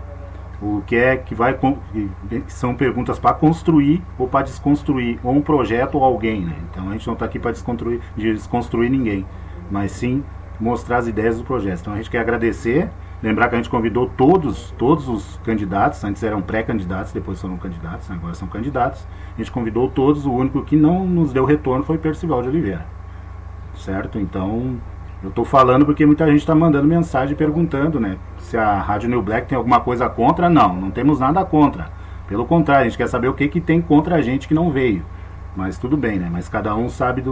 O que é que que são perguntas para construir ou para desconstruir ou um projeto ou alguém, né? Então a gente não está aqui para desconstruir ninguém, mas sim mostrar as ideias do projeto. Então a gente quer agradecer, lembrar que a gente convidou todos os candidatos, antes eram pré-candidatos, depois foram candidatos, agora são candidatos. A gente convidou todos, o único que não nos deu retorno foi Percival de Oliveira, certo? Então eu estou falando porque muita gente está mandando mensagem perguntando, né, se a Rádio New Black tem alguma coisa contra. Não temos nada contra. Pelo contrário, a gente quer saber o que tem contra a gente que não veio. Mas tudo bem, né? Mas cada um sabe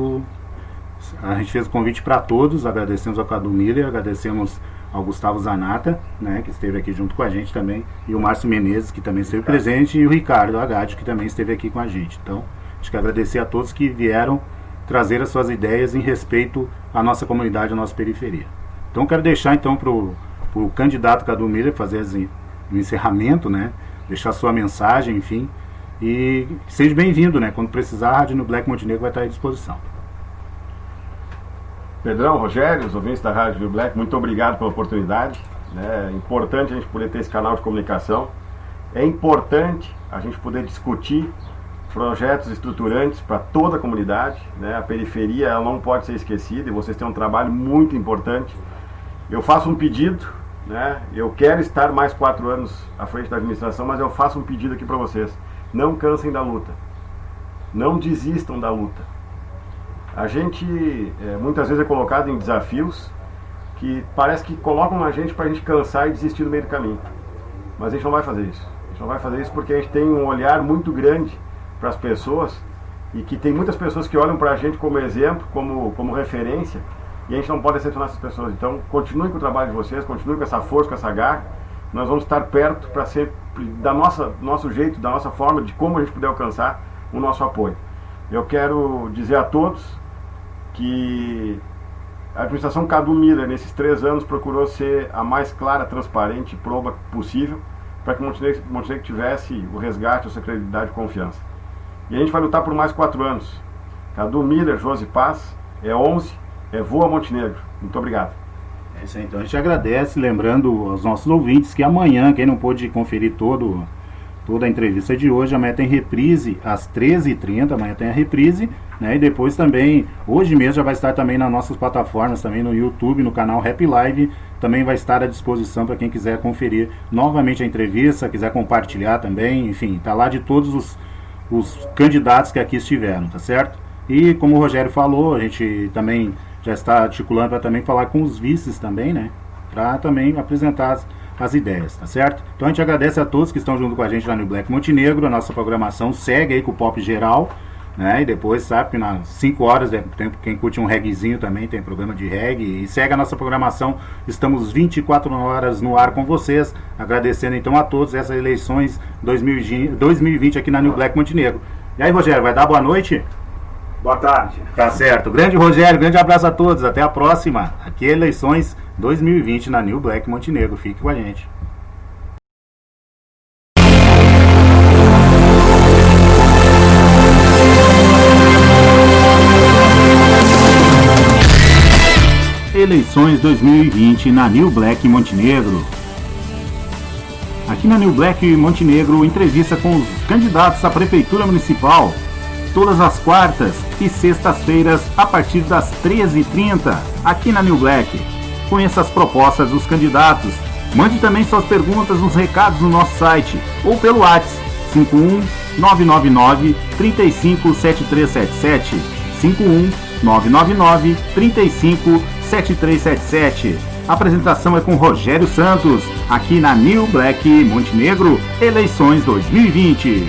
A gente fez o convite para todos, agradecemos ao Cadu Miller, agradecemos ao Gustavo Zanata, né, que esteve aqui junto com a gente também, e o Márcio Menezes, que também esteve presente, e o Ricardo Agade, que também esteve aqui com a gente. Então, a gente quer agradecer a todos que vieram trazer as suas ideias em respeito à nossa comunidade, à nossa periferia. Então quero deixar então para o candidato Cadu Miller fazer o encerramento, né? Deixar sua mensagem, enfim, e seja bem-vindo, né? Quando precisar, a Rádio New Black Montenegro vai estar à disposição. Pedrão, Rogério, os ouvintes da Rádio New Black, muito obrigado pela oportunidade, né? É importante a gente poder ter esse canal de comunicação. É importante a gente poder discutir projetos estruturantes para toda a comunidade, né? A periferia ela não pode ser esquecida e vocês têm um trabalho muito importante. Eu faço um pedido, né? Eu quero estar mais 4 anos à frente da administração, mas eu faço um pedido aqui para vocês. Não cansem da luta. não desistam da luta. A gente muitas vezes é colocado em desafios que parece que colocam a gente para a gente cansar e desistir no meio do caminho. Mas a gente não vai fazer isso. A gente não vai fazer isso porque a gente tem um olhar muito grande para as pessoas e que tem muitas pessoas que olham para a gente como exemplo, como referência, e a gente não pode decepcionar essas pessoas. Então, continuem com o trabalho de vocês, continuem com essa força, com essa garra. Nós vamos estar perto para sempre, nosso jeito, da nossa forma, de como a gente puder alcançar o nosso apoio. Eu quero dizer a todos que a administração Cadu Miller, nesses 3 anos, procurou ser a mais clara, transparente e proba possível para que Montenegro tivesse o resgate, a sua credibilidade e confiança. E a gente vai lutar por mais 4 anos. Cadu Miller, Josi Paz, é 11, é Voa Montenegro. Muito obrigado. É isso aí, então a gente agradece, lembrando aos nossos ouvintes que amanhã, quem não pôde conferir toda a entrevista de hoje, amanhã tem reprise às 13h30, amanhã tem a reprise, né? E depois também, hoje mesmo já vai estar também nas nossas plataformas, também no YouTube, no canal Happy Live, também vai estar à disposição para quem quiser conferir novamente a entrevista, quiser compartilhar também, enfim, tá lá de todos os candidatos que aqui estiveram, tá certo? E como o Rogério falou, a gente também já está articulando para também falar com os vices também, né? Para também apresentar as ideias, tá certo? Então a gente agradece a todos que estão junto com a gente lá no Black Montenegro. A nossa programação segue aí com o pop geral, né? E depois, sabe, que nas 5 horas, quem curte um reggaezinho também tem programa de reggae. E segue a nossa programação. Estamos 24 horas no ar com vocês. Agradecendo então a todos essas eleições 2020 aqui na New Black Montenegro. E aí, Rogério, vai dar boa noite? Boa tarde. Tá certo. Grande Rogério, grande abraço a todos. Até a próxima. Aqui é eleições 2020 na New Black Montenegro. Fique com a gente. Eleições 2020 na New Black Montenegro. Aqui na New Black Montenegro, entrevista com os candidatos à Prefeitura Municipal. Todas as quartas e sextas-feiras, a partir das 13h30, aqui na New Black. Conheça as propostas dos candidatos. Mande também suas perguntas nos recados no nosso site ou pelo WhatsApp 51999 357377 51999 357377. A apresentação é com Rogério Santos, aqui na New Black Montenegro, eleições 2020.